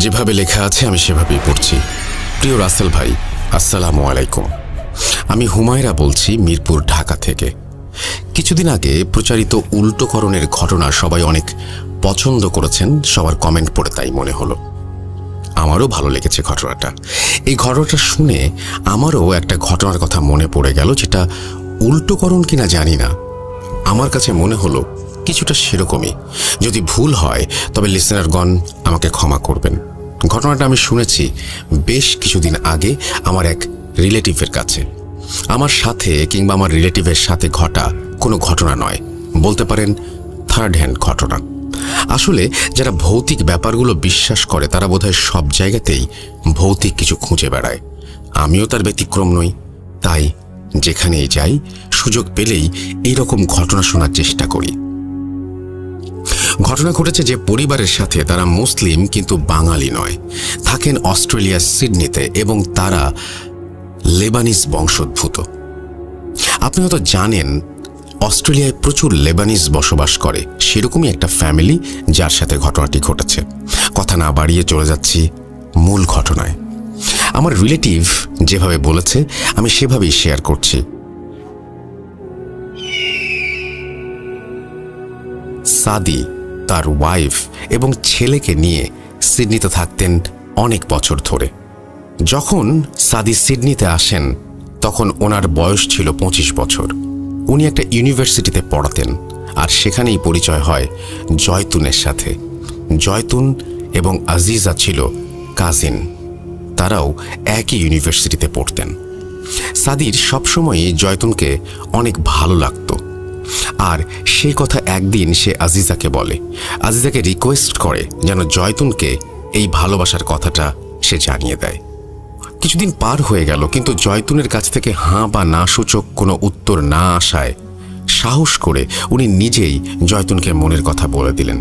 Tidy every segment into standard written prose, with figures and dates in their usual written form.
যেভাবে লেখা আছে আমি সেভাবেই পড়ছি। প্রিয় রাসেল ভাই, আসসালামু আলাইকুম। আমি হুমায়রা বলছি, মিরপুর, ঢাকা থেকে। কিছুদিন আগে প্রচারিত উল্টোকরণের ঘটনা সবাই অনেক পছন্দ করেছেন। সবার কমেন্ট পড়ে তাই মনে হলো। আমারও ভালো লেগেছে ঘটনাটা। এই ঘটনাটা শুনে আমারও একটা ঘটনার কথা মনে পড়ে গেল, যেটা উল্টোকরণ কিনা জানি না, আমার কাছে মনে হলো কিছুটা সেরকমই। যদি ভুল হয় তবে লিসেনারগণ আমাকে ক্ষমা করবেন। ঘটনাটা আমি শুনেছি বেশ কিছুদিন আগে আমার এক রিলেটিভের কাছে। আমার সাথে কিংবা আমার রিলেটিভের সাথে ঘটা কোনো ঘটনা নয়, বলতে পারেন থার্ড হ্যান্ড ঘটনা। আসলে যারা ভৌতিক ব্যাপারগুলো বিশ্বাস করে তারা বোধহয় সব জায়গাতেই ভৌতিক কিছু খুঁজে বেড়ায়। আমিও তার ব্যতিক্রম নই। তাই যেখানেই যাই, সুযোগ পেলেই এইরকম ঘটনা শোনার চেষ্টা করি। ঘটনা ঘটেছে যে পরিবারের সাথে, তারা মুসলিম কিন্তু বাঙালি নয়, থাকেন অস্ট্রেলিয়ার সিডনিতে এবং তারা লেবানিজ বংশোদ্ভূত। আপনি হয়তো জানেন অস্ট্রেলিয়ায় প্রচুর লেবানিজ বসবাস করে। সেরকমই একটা ফ্যামিলি যার সাথে ঘটনাটি ঘটেছে। কথা না বাড়িয়ে চলে যাচ্ছি মূল ঘটনায়। আমার রিলেটিভ যেভাবে বলেছে আমি সেভাবেই শেয়ার করছি। সাদি তার ওয়াইফ এবং ছেলেকে নিয়ে সিডনিতে থাকতেন অনেক বছর ধরে। যখন সাদি সিডনিতে আসেন তখন ওনার বয়স ছিল 25 বছর। উনি একটা ইউনিভার্সিটিতে পড়াতেন, আর সেখানেই পরিচয় হয় জয়তুনের সাথে। জয়তুন এবং আজিজা ছিল কাজিন, তারাও একই ইউনিভার্সিটিতে পড়তেন। সাদির সবসময়ই জয়তুনকে অনেক ভালো লাগতো, আর সেই কথা একদিন সে আজিজাকে বলে। আজিজাকে রিকোয়েস্ট করে যেন জয়তুনকে এই ভালোবাসার কথাটা সে জানিয়ে দেয়। কিছুদিন পার হয়ে গেল, কিন্তু জয়তুনের কাছ থেকে হাঁ বা না সূচক কোনো উত্তর না আসায় সাহস করে উনি নিজেই জয়তুনকে মনের কথা বলে দিলেন।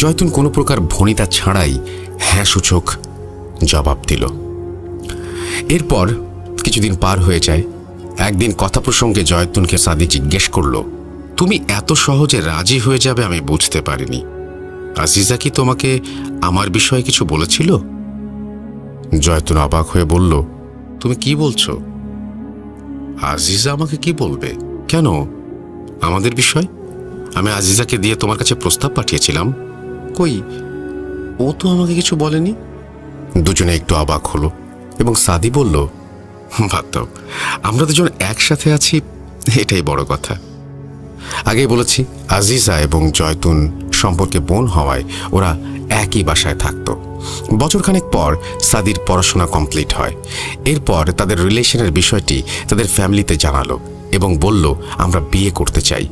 জয়তুন কোনো প্রকার ভনিতা ছাড়াই হ্যাঁ সূচক জবাব দিল। এরপর কিছুদিন পার হয়ে যায়। একদিন কথা প্রসঙ্গে জয়তুনকে সাদি জিজ্ঞেস করল, তুমি এত সহজে রাজি হয়ে যাবে আমি বুঝতে পারিনি। আজিজা কি তোমাকে আমার বিষয়ে কিছু বলেছিল? জয়তুন অবাক হয়ে বলল, তুমি কি বলছো? আজিজা আমাকে কি বলবে? কেন? আমাদের বিষয়? আমি আজিজাকে দিয়ে তোমার কাছে প্রস্তাব পাঠিয়েছিলাম। কই, ও তো আমাকে কিছু বলেনি। দুজনে একটু অবাক হলো এবং সাদি বলল, বাদ দাও, আমরা দুজন একসাথে আছি, এটাই বড় কথা। আগেই বলেছি আজিজা এবং জয়তুন সম্পর্কে বোন হওয়ায় ওরা একই বাসায় থাকতো। বছরখানেক পর সাদির পড়াশোনা কমপ্লিট হয়। এরপর তাদের রিলেশনের বিষয়টি তাদের ফ্যামিলিতে জানালো এবং বলল, আমরা বিয়ে করতে চাই।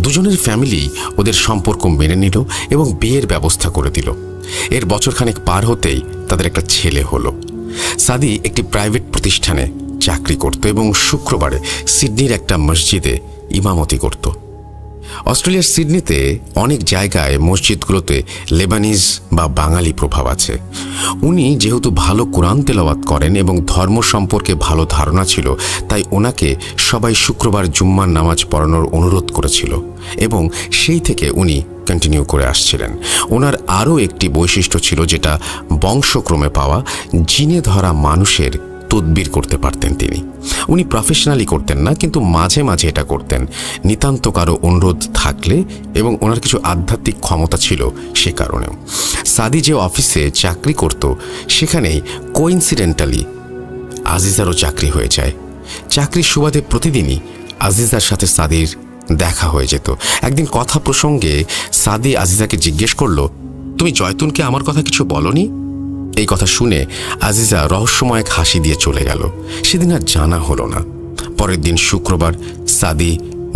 দুজনের ফ্যামিলি ওদের সম্পর্ক মেনে নিল এবং বিয়ের ব্যবস্থা করে দিল। এর বছরখানেক পার হতেই তাদের একটা ছেলে হলো। সাদি একটি প্রাইভেট প্রতিষ্ঠানে চাকরি করত এবং শুক্রবারে সিডনির একটা মসজিদে ইমামতি করত। অস্ট্রেলিয়ার সিডনিতে অনেক জায়গায় মসজিদগুলোতে লেবানিজ বা বাঙালি প্রভাব আছে। উনি যেহেতু ভালো কোরআন তেলাওয়াত করেন এবং ধর্ম সম্পর্কে ভালো ধারণা ছিল, তাই ওনাকে সবাই শুক্রবার জুম্মার নামাজ পড়ানোর অনুরোধ করেছিল এবং সেই থেকে উনি কন্টিনিউ করে আসছিলেন। ওনার আরও একটি বৈশিষ্ট্য ছিল, যেটা বংশক্রমে পাওয়া। জিনে ধরা মানুষের তদবির করতে পারতেন তিনি। উনি প্রফেশনালি করতেন না, কিন্তু মাঝে মাঝে এটা করতেন নিতান্ত কারো অনুরোধ থাকলে, এবং ওনার কিছু আধ্যাত্মিক ক্ষমতা ছিল সে কারণেও। সাদি যে অফিসে চাকরি করত সেখানেই কোইন্সিডেন্টালি আজিজারও চাকরি হয়ে যায়। চাকরির সুবাদে প্রতিদিনই আজিজার সাথে সাদির দেখা হয়ে যেত। একদিন কথা প্রসঙ্গে সাদি আজিজাকে জিজ্ঞেস করলো, তুমি জয়তুনকে আমার কথা কিছু বলনি? এই কথা শুনে আজিজা রহস্যময় এক হাসি দিয়ে চলে গেল। সেদিন আর জানা হলো না। পরের দিন শুক্রবার সাদি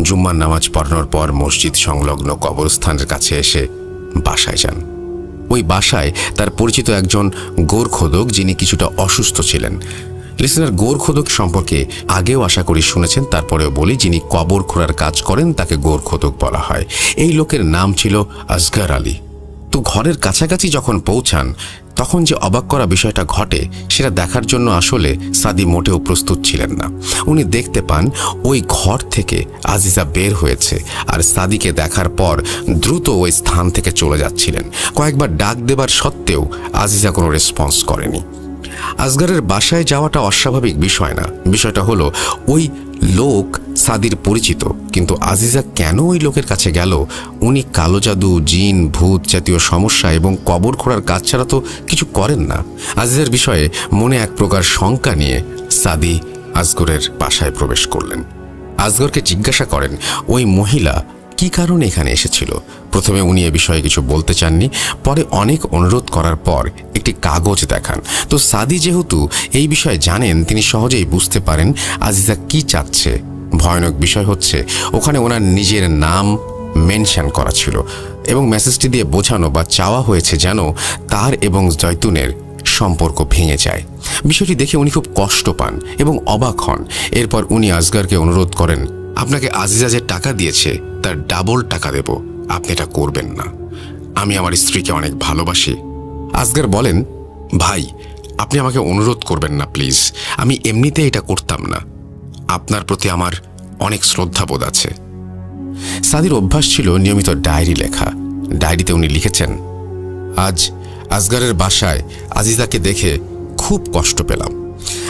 জুম্মার নামাজ পড়ানোর পর মসজিদ সংলগ্ন কবরস্থানের কাছে এসে বাসায় যান। ওই বাসায় তার পরিচিত একজন গোরখোদক, যিনি কিছুটা অসুস্থ ছিলেন। লিসেনার গোরখোদক সম্পর্কে আগেও আশা করি শুনেছেন, তারপরেও বলি, যিনি কবর খোঁড়ার কাজ করেন তাকে গোরখোদক বলা হয়। এই লোকের নাম ছিল আসগর আলী। তো ঘরের কাছাকাছি যখন পৌঁছান তখন যে অবাক করা বিষয়টা ঘটে সেটা দেখার জন্য আসলে সাদি মোটেও প্রস্তুত ছিলেন না। উনি দেখতে পান ওই ঘর থেকে আজিজা বের হয়েছে আর সাদিকে দেখার পর দ্রুত ওই স্থান থেকে চলে যাচ্ছিলেন। কয়েকবার ডাক দেবার সত্ত্বেও আজিজা কোনো রেসপন্স করেনি। আসগরের বাসায় যাওয়াটা অস্বাভাবিক বিষয় না, বিষয়টা হলো ওই লোক সাদির পরিচিত, কিন্তু আজিজা কেন ওই লোকের কাছে গেল? উনি কালো জাদু, জিন, ভূত জাতীয় সমস্যা এবং কবর খোঁড়ার কাজ ছাড়া তো কিছু করেন না। আজিজার বিষয়ে মনে এক প্রকার শঙ্কা নিয়ে সাদি আসগরের বাসায় প্রবেশ করলেন। আসগরকে জিজ্ঞাসা করেন ওই মহিলা কি কারণে এখানে এসেছিল। প্রথমে উনি এ বিষয়ে কিছু বলতে চাননি, পরে অনেক অনুরোধ করার পর একটি কাগজ দেখান। তো সাদি যেহেতু এই বিষয়ে জানেন, তিনি সহজেই বুঝতে পারেন আজিজা কি চাচ্ছে। ভয়ানক বিষয় হচ্ছে ওখানে ওনার নিজের নাম মেনশন করা ছিল এবং মেসেজটি দিয়ে বোঝানো বা চাওয়া হয়েছে যেন তার এবং জয়তুনের সম্পর্ক ভেঙে যায়। বিষয়টি দেখে উনি খুব কষ্ট পান এবং অবাক হন। এরপর উনি আসগরকে অনুরোধ করেন, আপনাকে আজিজা যে টাকা দিয়েছে তার ডাবল টাকা দেব, আপনি এটা করবেন না। আমি আমার স্ত্রীকে অনেক ভালোবাসি। আসগর বলেন, ভাই আপনি আমাকে অনুরোধ করবেন না প্লিজ, আমি এমনিতে এটা করতাম না। আপনার প্রতি আমার অনেক শ্রদ্ধাবোধ আছে। সাদির অভ্যাস ছিল নিয়মিত ডায়েরি লেখা। ডায়েরিতে উনি লিখেছেন, আজ আসগরের বাসায় আজিজাকে দেখে খুব কষ্ট পেলাম।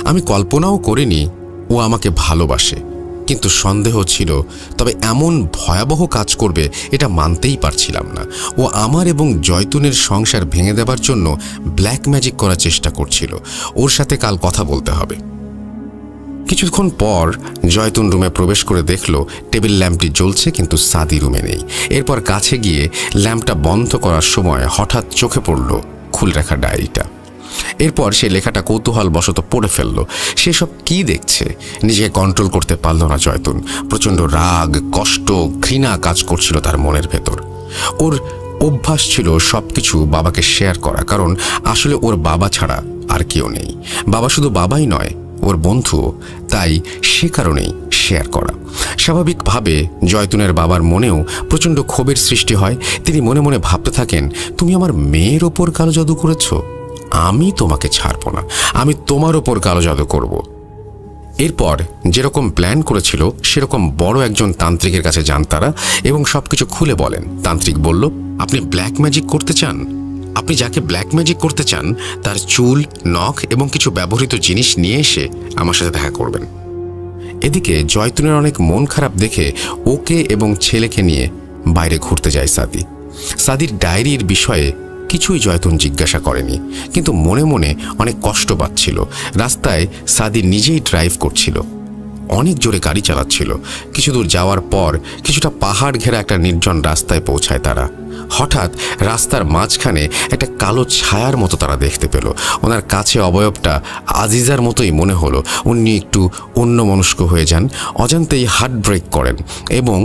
আমি কল্পনাও করিনি ও আমাকে ভালোবাসে, কিন্তু সন্দেহ ছিল, তবে এমন ভয়াবহ কাজ করবে এটা মানতেই পারছিলাম না। ও আমার এবং জয়তুনের সংসার ভেঙে দেবার জন্য ব্ল্যাক ম্যাজিক করার চেষ্টা করছিল। ওর সাথে কাল কথা বলতে হবে। কিছুক্ষণ পর জয়তুন রুমে প্রবেশ করে দেখল টেবিল ল্যাম্পটি জ্বলছে, কিন্তু সাদি রুমে নেই। এরপর কাছে গিয়ে ল্যাম্পটা বন্ধ করার সময় হঠাৎ চোখে পড়ল খুলে রাখা ডায়েরিটা। এরপর সে লেখাটা কৌতূহল বশত পড়ে ফেলল। সেসব কি দেখছে নিজেকে কন্ট্রোল করতে পারল না জয়তুন। প্রচণ্ড রাগ, কষ্ট, ঘৃণা কাজ করছিল তার মনের ভেতর। ওর অভ্যাস ছিল সবকিছু বাবাকে শেয়ার করা, কারণ আসলে ওর বাবা ছাড়া আর কেউ নেই। বাবা শুধু বাবাই নয়, ওর বন্ধু, তাই সে কারণেই শেয়ার করা। স্বাভাবিকভাবে জয়তুনের বাবার মনেও প্রচণ্ড ক্ষোভের সৃষ্টি হয়। তিনি মনে মনে ভাবতে থাকেন, তুমি আমার মেয়ের ওপর কালো জাদু করেছ, আমি তোমাকে ছাড়ব না, আমি তোমার ওপর কালো জাদু করব। এরপর যেরকম প্ল্যান করেছিল সেরকম বড় একজন তান্ত্রিকের কাছে যান তারা এবং সবকিছু খুলে বলেন। তান্ত্রিক বলল, আপনি ব্ল্যাক ম্যাজিক করতে চান? আপনি যাকে ব্ল্যাক ম্যাজিক করতে চান তার চুল, নখ এবং কিছু ব্যবহৃত জিনিস নিয়ে এসে আমার সাথে দেখা করবেন। এদিকে জয়তুনের অনেক মন খারাপ দেখে ওকে এবং ছেলেকে নিয়ে বাইরে ঘুরতে যায় সাদি। সাদির ডায়েরির বিষয়ে কিছুই জয়তুন জিজ্ঞাসা করেনি, কিন্তু মনে মনে অনেক কষ্ট পাচ্ছিল। রাস্তায় সাদি নিজেই ড্রাইভ করছিল, অনেক জোরে গাড়ি চালাচ্ছিল। কিছু দূর যাওয়ার পর কিছুটা পাহাড় ঘেরা একটা নির্জন রাস্তায় পৌঁছায় তারা। হঠাৎ রাস্তার মাঝখানে একটা কালো ছায়ার মতো তারা দেখতে পেল। ওনার কাছে অবয়বটা আজিজার মতোই মনে হলো। উনি একটু অন্যমনস্ক হয়ে যান, অজান্তেই হার্ট ব্রেক করেন এবং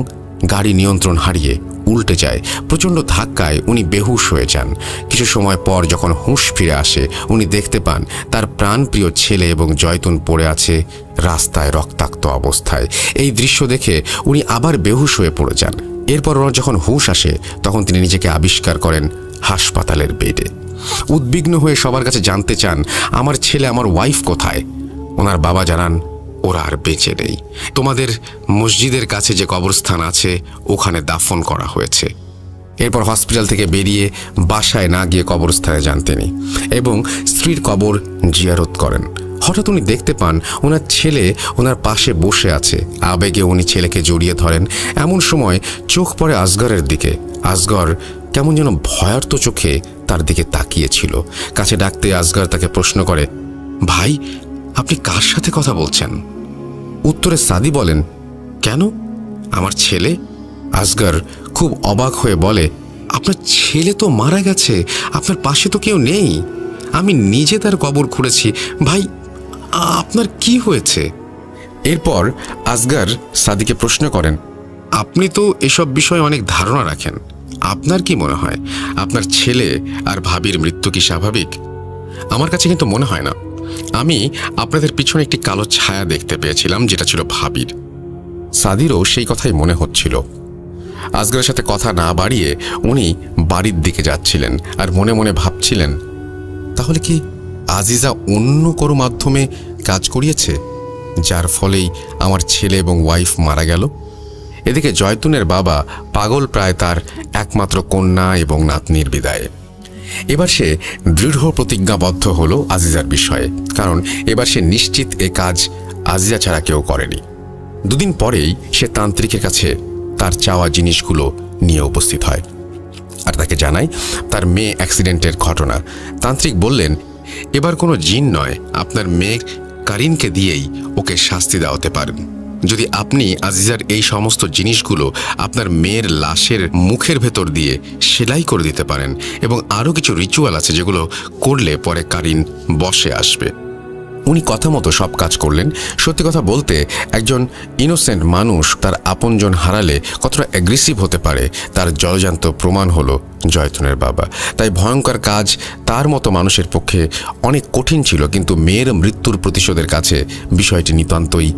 গাড়ি নিয়ন্ত্রণ হারিয়ে উল্টে যায়। প্রচণ্ড ধাক্কায় উনি বেহুশ হয়ে যান। কিছু সময় পর যখন হুঁশ ফিরে আসে, উনি দেখতে পান তার প্রাণপ্রিয় ছেলে এবং জয়তুন পড়ে আছে রাস্তায় রক্তাক্ত অবস্থায়। এই দৃশ্য দেখে উনি আবার বেহুশ হয়ে পড়ে যান। এরপর ওনার যখন হুঁশ আসে তখন তিনি নিজেকে আবিষ্কার করেন হাসপাতালের বেডে। উদ্বিগ্ন হয়ে সবার কাছে জানতে চান, আমার ছেলে, আমার ওয়াইফ কোথায়? ওনার বাবা জানান, ওরা আর বেঁচে নেই। তোমাদের মসজিদের কাছে যে কবরস্থান আছে ওখানে দাফন করা হয়েছে। এরপর হসপিটাল থেকে বেরিয়ে বাসায় না গিয়ে কবরস্থানে যান তিনি এবং স্ত্রীর কবর জিয়ারত করেন। হঠাৎ উনি দেখতে পান ওনার ছেলে ওনার পাশে বসে আছে। আবেগে উনি ছেলেকে জড়িয়ে ধরেন। এমন সময় চোখ পড়ে আসগরের দিকে। আসগর কেমন যেন ভয়ার্ত চোখে তার দিকে তাকিয়েছিল। কাছে ডাকতে আসগর তাকে প্রশ্ন করে, ভাই আপনি কার সাথে কথা বলছেন? উত্তরে সাদি বলেন, কেন, আমার ছেলে। আসগর খুব অবাক হয়ে বলে, আপনার ছেলে তো মারা গেছে, আপনার পাশে তো কেউ নেই। আমি নিজে তার কবর খুঁড়েছি। ভাই আপনার কি হয়েছে? এরপর আসগর সাদিকে প্রশ্ন করেন, আপনি তো এসব বিষয়ে অনেক ধারণা রাখেন, আপনার কি মনে হয় আপনার ছেলে আর ভাবির মৃত্যু কি স্বাভাবিক? আমার কাছে কিন্তু মনে হয় না। আমি আপনাদের পিছনে একটি কালো ছায়া দেখতে পেয়েছিলাম, যেটা ছিল ভাবির। সাদিরও সেই কথাই মনে হচ্ছিল। আসগরের সাথে কথা না বাড়িয়ে উনি বাড়ির দিকে যাচ্ছিলেন আর মনে মনে ভাবছিলেন, তাহলে কি আজিজা অন্য কোনো মাধ্যমে কাজ করিয়েছে, যার ফলেই আমার ছেলে এবং ওয়াইফ মারা গেল? এদিকে জয়তুনের বাবা পাগল প্রায় তার একমাত্র কন্যা এবং নাতনির বিদায়ে। এবার সে দৃঢ় প্রতিজ্ঞাবদ্ধ হলো আজিজার বিষয়ে, কারণ এবার সে নিশ্চিত এ কাজ আজিজা ছাড়া কেউ করেনি। দুদিন পরেই সে তান্ত্রিকের কাছে তার চাওয়া জিনিসগুলো নিয়ে উপস্থিত হয় আর তাকে জানায় তার মেয়ে অ্যাক্সিডেন্টের ঘটনা। তান্ত্রিক বললেন, এবার কোনো জিন নয়, আপনার মেয়ে কারিনকে দিয়েই ওকে শাস্তি দেওয়াতে পারেন। যদি আপনি আজিজার এই সমস্ত জিনিসগুলো আপনার মেয়ের লাশের মুখের ভেতর দিয়ে সেলাই করে দিতে পারেন, এবং আরও কিছু রিচুয়াল আছে যেগুলো করলে পরে কারিন বসে আসবে। উনি কথা মতো সব কাজ করলেন। সত্যি কথা বলতে, একজন ইনোসেন্ট মানুষ তার আপনজন হারালে কতটা অ্যাগ্রেসিভ হতে পারে তার জলজান্ত প্রমাণ হলো জয়তুনের বাবা। তাই ভয়ঙ্কর কাজ তার মতো মানুষের পক্ষে অনেক কঠিন ছিল, কিন্তু মেয়ের মৃত্যুর প্রতিশোধের কাছে বিষয়টি নিতান্তই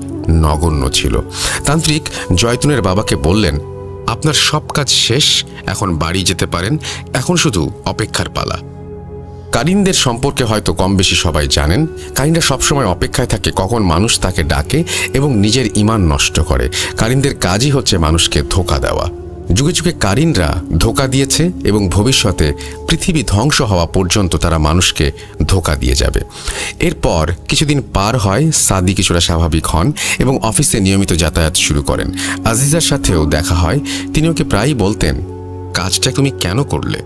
নগণ্য ছিল। তান্ত্রিক জয়তুনের বাবাকে বললেন, আপনার সব কাজ শেষ, এখন বাড়ি যেতে পারেন, এখন শুধু অপেক্ষার পালা। কারিনদের সম্পর্কে হয়তো কম বেশি সবাই জানেন। কারিনরা সবসময় অপেক্ষায় থাকে কখন মানুষ তাকে ডাকে এবং নিজের ঈমান নষ্ট করে। কারিনদের কাজই হচ্ছে মানুষকে ধোঁকা দেওয়া। যুগে যুগে কারিনরা ধোঁকা দিয়েছে এবং ভবিষ্যতে পৃথিবী ধ্বংস হওয়া পর্যন্ত তারা মানুষকে ধোঁকা দিয়ে যাবে। এরপর কিছুদিন পার হয়, সাদি কিছুটা স্বাভাবিক হন এবং অফিসে নিয়মিত যাতায়াত শুরু করেন। আজিজার সাথেও দেখা হয়। তিনি ওকে প্রায়ই বলতেন, কাজটা তুমি কেন করলে?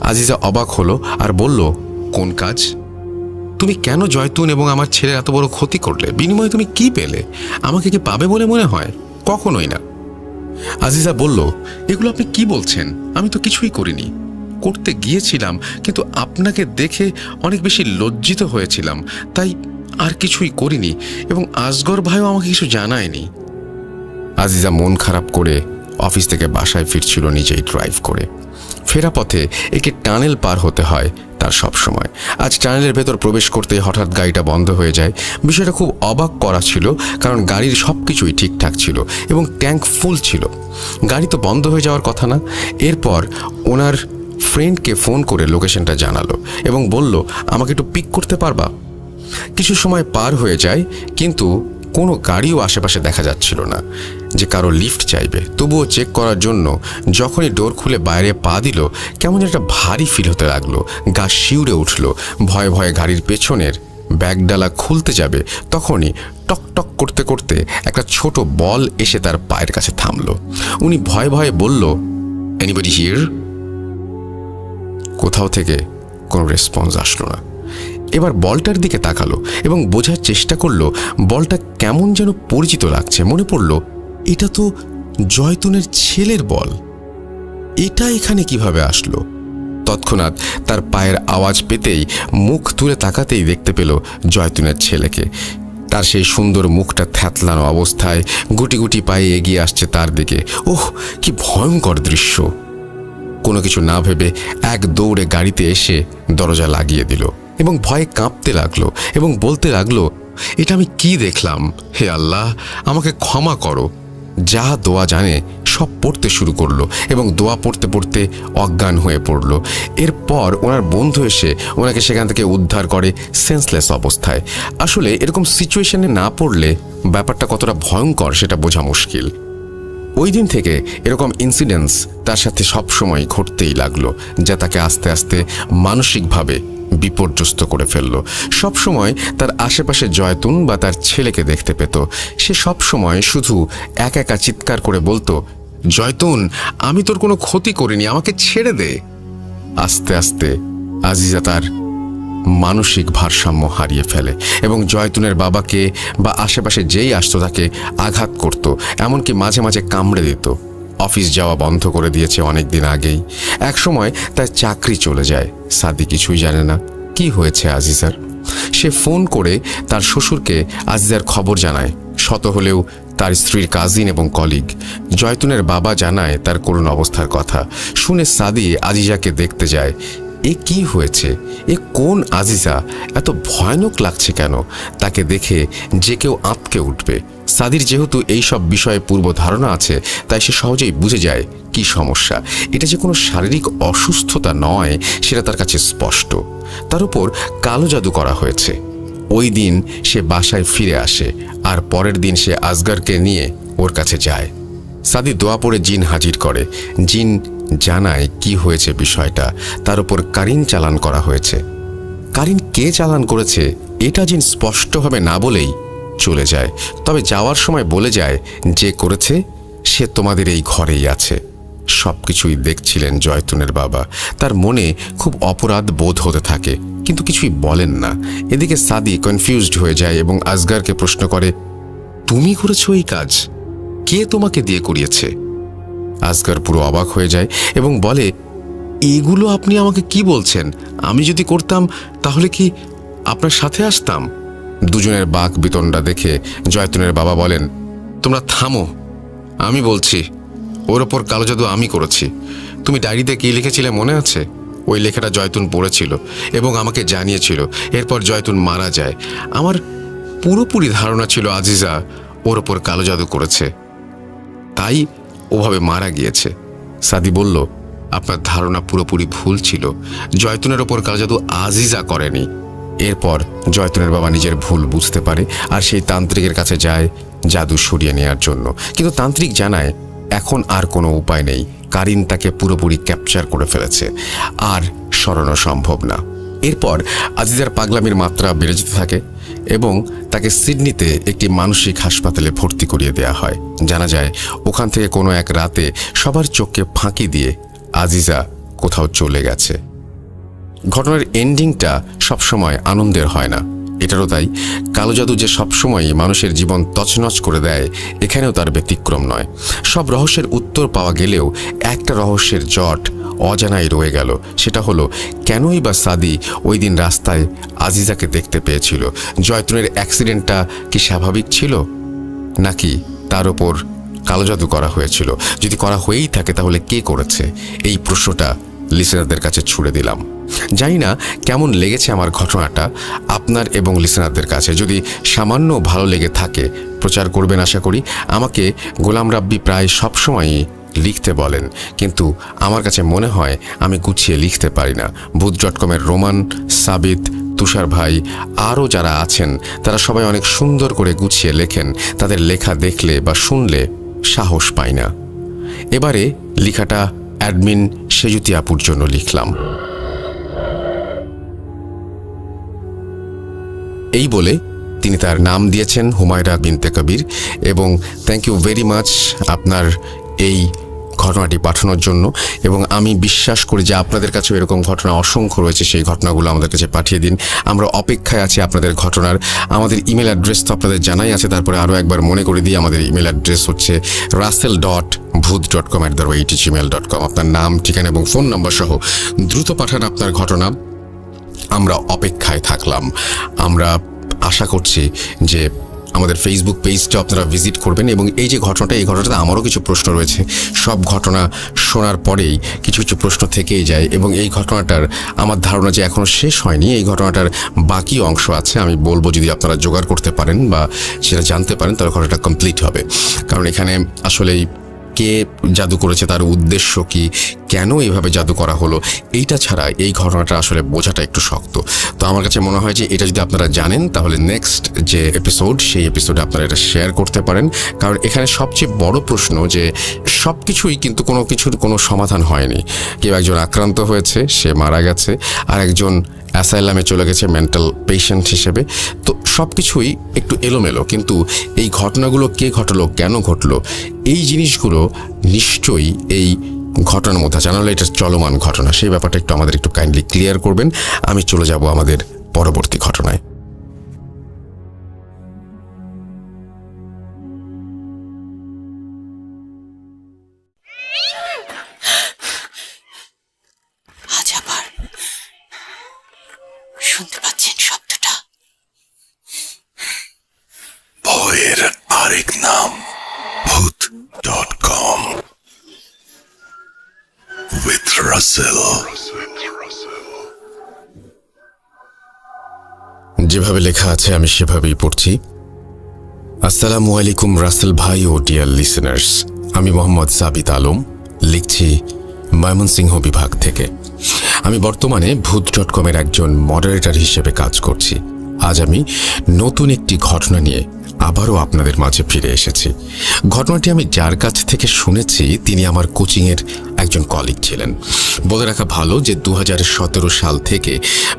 আজিজা অবাক হলো আর বলল, কোন কাজ? তুমি কেন জয়তুন এবং আমার ছেলের এত বড় ক্ষতি করলে? বিনিময়ে তুমি কি পেলে? আমাকে কি পাবে বলে মনে হয়? কখনোই না। আজিজা বলল, এগুলো আপনি কি বলছেন? আমি তো কিছুই করিনি। করতে গিয়েছিলাম, কিন্তু আপনাকে দেখে অনেক বেশি লজ্জিত হয়েছিলাম, তাই আর কিছুই করিনি, এবং আসগর ভাইও আমাকে কিছু জানায়নি। আজিজা মন খারাপ করে অফিস থেকে বাসায় ফিরছিল নিজেই ড্রাইভ করে। ফেরা পথে একটি টানেল পার হতে হয় তার সব সময়। আজ টানেলের ভেতর প্রবেশ করতে হঠাৎ গাড়িটা বন্ধ হয়ে যায়। বিষয়টা খুব অবাক করা ছিল, কারণ গাড়ির সব কিছুই ঠিকঠাক ছিল এবং ট্যাঙ্ক ফুল ছিল। গাড়ি তো বন্ধ হয়ে যাওয়ার কথা না। এরপর ওনার ফ্রেন্ডকে ফোন করে লোকেশনটা জানালো এবং বলল, আমাকে একটু পিক করতে পারবা? কিছু সময় পার হয়ে যায়, কিন্তু কোনো গাড়িও আশেপাশে দেখা যাচ্ছিল না যে কারো লিফট চাইবে। তবুও চেক করার জন্য যখনই ডোর খুলে বাইরে পা দিল, কেমন একটা ভারী ফিল হতে লাগলো। গা শিউরে উঠল। ভয়ে ভয়ে গাড়ির পেছনের ব্যাগডালা খুলতে যাবে, তখনই টক টক করতে করতে একটা ছোট বল এসে তার পায়ের কাছে থামলো। উনি ভয়ে ভয়ে বলল, এনিবডি হিয়ার? কোথাও থেকে কোনো রেসপন্স আসলো না। এবার বলটার দিকে তাকালো এবং বোঝার চেষ্টা করলো বলটা কেমন যেন পরিচিত লাগছে। মনে পড়ল, এটা তো জয়তুনের ছেলের বল। এটা এখানে কিভাবে আসলো? তৎক্ষণাৎ তার পায়ের আওয়াজ পেতেই মুখ তুলে তাকাতেই দেখতে পেল জয়তুনের ছেলেকে। তার সেই সুন্দর মুখটা থ্যাতলানো অবস্থায় গুটি গুটি পায়ে এগিয়ে আসছে তার দিকে। ওহ, কি ভয়ঙ্কর দৃশ্য! কোনো কিছু না ভেবে এক দৌড়ে গাড়িতে এসে দরজা লাগিয়ে দিল এবং ভয়ে কাঁপতে লাগলো এবং বলতে লাগলো, এটা আমি কি দেখলাম? হে আল্লাহ, আমাকে ক্ষমা করো। যা দোয়া জানে সব পড়তে শুরু করলো এবং দোয়া পড়তে পড়তে অজ্ঞান হয়ে পড়ল। এরপর ওনার বন্ধু এসে ওনাকে সেখান থেকে উদ্ধার করে সেন্সলেস অবস্থায়। আসলে এরকম সিচুয়েশনে না পড়লে ব্যাপারটা কতটা ভয়ঙ্কর সেটা বোঝা মুশকিল। ওই দিন থেকে এরকম ইনসিডেন্টস তার সাথে সবসময় ঘটতেই লাগলো, যা তাকে আস্তে আস্তে মানসিকভাবে বিপর্যস্ত করে ফেলল। সবসময় তার আশেপাশে জয়তুন বা তার ছেলেকে দেখতে পেত। সে সবসময় শুধু একা একা চিৎকার করে বলতো, জয়তুন, আমি তোর কোনো ক্ষতি করিনি, আমাকে ছেড়ে দে। আস্তে আস্তে আজিজা তার মানসিক ভারসাম্য হারিয়ে ফেলে এবং জয়তুনের বাবাকে বা আশেপাশে যেই আসতো তাকে আঘাত করত, এমনকি মাঝে মাঝে কামড়ে দিত। অফিস যাওয়া বন্ধ করে দিয়েছে অনেক দিন আগেই। একসময় তার চাকরি চলে যায়। সাদি কিছুই জানে না কি হয়েছে আজিজার। সে ফোন করে তার শ্বশুরকে আজিজার খবর জানায়। শত হলেও তার স্ত্রীর কাজিন এবং কলিগ। জয়তুনের বাবা জানায় তার করুণ অবস্থার কথা। শুনে সাদি আজিজাকে দেখতে যায়। এ কি হয়েছে, এ কোন আজিজা, এত ভয়ানক লাগছে কেন? তাকে দেখে যে কেউ আঁতকে উঠবে। সাদির যেহেতু এই সব বিষয়ে পূর্ব ধারণা আছে, তাই সে সহজেই বুঝে যায় কি সমস্যা। এটা যে কোনো শারীরিক অসুস্থতা নয় সেটা তার কাছে স্পষ্ট। তার উপর কালো জাদু করা হয়েছে। ওই দিন সে বাসায় ফিরে আসে, আর পরের দিন সে আসগরকে নিয়ে ওর কাছে যায়। সাদি দোয়া পড়ে জিন হাজির করে। জিন জানায় কি হয়েছে বিষয়টা। তার উপর কারিন চালান করা হয়েছে। কারিন কে চালান করেছে এটা জিন স্পষ্টভাবে না বলেই চলে যায়। তবে যাওয়ার সময় বলে যায় যে করেছে সে তোমাদের এই ঘরেই আছে। সবকিছুই দেখছিলেন জয়তুনের বাবা। তার মনে খুব অপরাধ বোধ হতে থাকে, কিন্তু কিছুই বলেন না। এদিকে সাদি কনফিউজড হয়ে যায় এবং আসগরকে প্রশ্ন করে, তুমি করেছো এই কাজ? কে তোমাকে দিয়ে করিয়েছে? আসগর পুরো অবাক হয়ে যায় এবং বলে, এগুলো আপনি আমাকে কি বলছেন? আমি যদি করতাম তাহলে কি আপনার সাথে আসতাম? দুজনের বাক বিতণ্ডা দেখে জয়তুনের বাবা বলেন, তোমরা থামো, আমি বলছি। ওর ওপর কালো জাদু আমি করেছি। তুমি ডায়েরিতে কি লিখেছিলে মনে আছে? ওই লেখাটা জয়তুন পড়েছিল এবং আমাকে জানিয়েছিল। এরপর জয়তুন মারা যায়। আমার পুরোপুরি ধারণা ছিল আজিজা ওর ওপর কালো জাদু করেছে, তাই ওভাবে মারা গিয়েছে। সাদি বলল, আপনার ধারণা পুরোপুরি ভুল ছিল। জয়তুনের ওপর কালো জাদু আজিজা করেনি। এরপর জয়তুনের বাবা নিজের ভুল বুঝতে পারে আর সেই তান্ত্রিকের কাছে যায় জাদু সরিয়ে নেওয়ার জন্য। কিন্তু তান্ত্রিক জানায় এখন আর কোনো উপায় নেই। কারিন তাকে পুরোপুরি ক্যাপচার করে ফেলেছে, আর সরানো সম্ভব না। এরপর আজিজার পাগলামির মাত্রা বেড়ে যেতে থাকে এবং তাকে সিডনিতে একটি মানসিক হাসপাতালে ভর্তি করিয়ে দেওয়া হয়। জানা যায় ওখান থেকে কোনো এক রাতে সবার চোখকে ফাঁকি দিয়ে আজিজা কোথাও চলে গেছে। ঘটনার এন্ডিংটা সবসময় আনন্দের হয় না। এটারও তাই। কালো জাদু যে সবসময় মানুষের জীবন তছনছ করে দেয়, এখানেও তার ব্যতিক্রম নয়। সব রহস্যের উত্তর পাওয়া গেলেও একটা রহস্যের জট অজানাই রয়ে গেল। সেটা হলো, কেনই বা সাদি ওই দিন রাস্তায় আজিজাকে দেখতে পেয়েছিল? জয়তুনের অ্যাক্সিডেন্টটা কি স্বাভাবিক ছিল, নাকি তার ওপর কালো জাদু করা হয়েছিল? যদি করা হয়েই থাকে তাহলে কে করেছে? এই প্রশ্নটা লিসেনারদের কাছে ছুড়ে দিলাম। জানি না কেমন লেগেছে আমার ঘটনাটা আপনার এবং লিসেনারদের কাছে। যদি সামান্য ভালো লেগে থাকে প্রচার করবেন আশা করি। আমাকে গোলাম রাব্বি প্রায় সবসময়ই লিখতে বলেন, কিন্তু আমার কাছে মনে হয় আমি গুছিয়ে লিখতে পারি না। ভূত.com-এর রোমান, সাবিত, তুষার ভাই আরও যারা আছেন তারা সবাই অনেক সুন্দর করে গুছিয়ে লেখেন। তাদের লেখা দেখলে বা শুনলে সাহস পাই না। এবারে লেখাটা অ্যাডমিন সেজুতি আপুর জন্য লিখলাম। এই বলে তিনি তার নাম দিয়েছেন হুমায়রা বিনতে কবির, এবং থ্যাংক ইউ ভেরি মাচ আপনার এই ঘটনাটি পাঠানোর জন্য। এবং আমি বিশ্বাস করি যে আপনাদের কাছেও এরকম ঘটনা অসংখ্য রয়েছে। সেই ঘটনাগুলো আমাদের কাছে পাঠিয়ে দিন। আমরা অপেক্ষায় আছি আপনাদের ঘটনার। আমাদের ইমেল অ্যাড্রেস তো আপনাদের জানাই আছে, তারপরে আরও একবার মনে করে দিই, আমাদের ইমেল অ্যাড্রেস হচ্ছে russell.booth.com@gmail.com। আপনার নাম, ঠিকানা এবং ফোন নম্বর সহ দ্রুত পাঠান আপনার ঘটনা। আমরা অপেক্ষায় থাকলাম। আমরা আশা করছি যে আমাদের ফেসবুক পেজটা আপনারা ভিজিট করবেন। এবং এই যে ঘটনাটা, এই ঘটনাটাতে আমারও কিছু প্রশ্ন রয়েছে। সব ঘটনা শোনার পরেই কিছু কিছু প্রশ্ন থেকেই যায়, এবং এই ঘটনাটার আমার ধারণা যে এখনও শেষ হয়নি। এই ঘটনাটার বাকি অংশ আছে, আমি বলবো যদি আপনারা জোগাড় করতে পারেন বা সেটা জানতে পারেন তাহলে ঘটনাটা কমপ্লিট হবে। কারণ এখানে আসলেই কে জাদু করেছে, তার উদ্দেশ্য কি, কেন এইভাবে জাদু করা হলো, এইটা ছাড়া এই ঘটনাটা আসলে বোঝাটা একটু শক্ত। তো আমার কাছে মনে হয় যে এটা যদি আপনারা জানেন তাহলে নেক্সট যে এপিসোড, সেই এপিসোডে আপনারা এটা শেয়ার করতে পারেন। কারণ এখানে সবচেয়ে বড় প্রশ্ন যে সব কিছুই কিন্তু কোনো কিছুর কোনো সমাধান হয়নি। কেউ একজন আক্রান্ত হয়েছে, সে মারা গেছে, আর একজন অ্যাসাইলামে চলে গেছে মেন্টাল পেশেন্ট হিসেবে। তো সব কিছুই একটু এলোমেলো, কিন্তু এই ঘটনাগুলো কে ঘটলো, কেন ঘটলো, এই জিনিসগুলো নিশ্চয়ই এই ঘটনার মধ্যে জানালে এটা চলমান ঘটনা, সেই ব্যাপারটা একটু আমাদের একটু কাইন্ডলি ক্লিয়ার করবেন। আমি চলে যাব আমাদের পরবর্তী ঘটনায়। আজ আবার শুনতে পাচ্ছেন শব্দটা? ভয়ের আরেক নাম ভূত.com with Russell. যেভাবে লেখা আছে আমি সেভাবেই পড়ছি। আসসালামু আলাইকুম রাসেল ভাই ও ডিয়ার লিসেনার্স, আমি মোহাম্মদ সাবিত আলম, লিখছি ময়মনসিংহ বিভাগ থেকে। আমি বর্তমানে ভূত.com-এর একজন মডারেটর হিসেবে কাজ করছি। আজ আমি নতুন একটি ঘটনা নিয়ে আবারও আপনাদের মাঝে ফিরে এসেছি। ঘটনাটি আমি যার কাছ থেকে শুনেছি তিনি আমার কোচিংয়ের একজন কলিগ ছিলেন। বলে রাখা ভালো যে 2017 সাল থেকে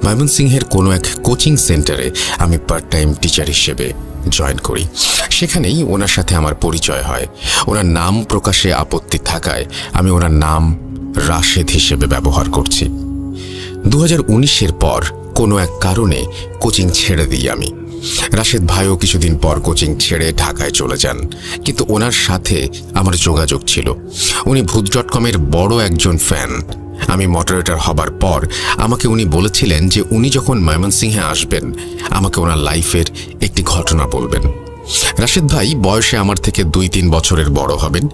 ময়মনসিংহের কোনো এক কোচিং সেন্টারে আমি পার্ট টাইম টিচার হিসেবে জয়েন করি। সেখানেই ওনার সাথে আমার পরিচয় হয়। ওনার নাম প্রকাশে আপত্তি থাকায় আমি ওনার নাম রাশেদ হিসেবে ব্যবহার করছি। 2019-এর পর কোনো এক কারণে কোচিং ছেড়ে দিই আমি। রাশেদ ভাইও কিছুদিন পর কোচিং ছেড়ে ঢাকায় চলে যান, কিন্তু ওনার সাথে আমার যোগাযোগ ছিল। উনি ভূত.com-এর বড় একজন ফ্যান। আমি মডারেটর হবার পর আমাকে উনি বলেছিলেন যে উনি যখন ময়মনসিংহে আসবেন আমাকে ওনার লাইফের একটি ঘটনা বলবেন। রাশেদ ভাই বয়সে আমার থেকে 2-3 বছরের বড় হবেন।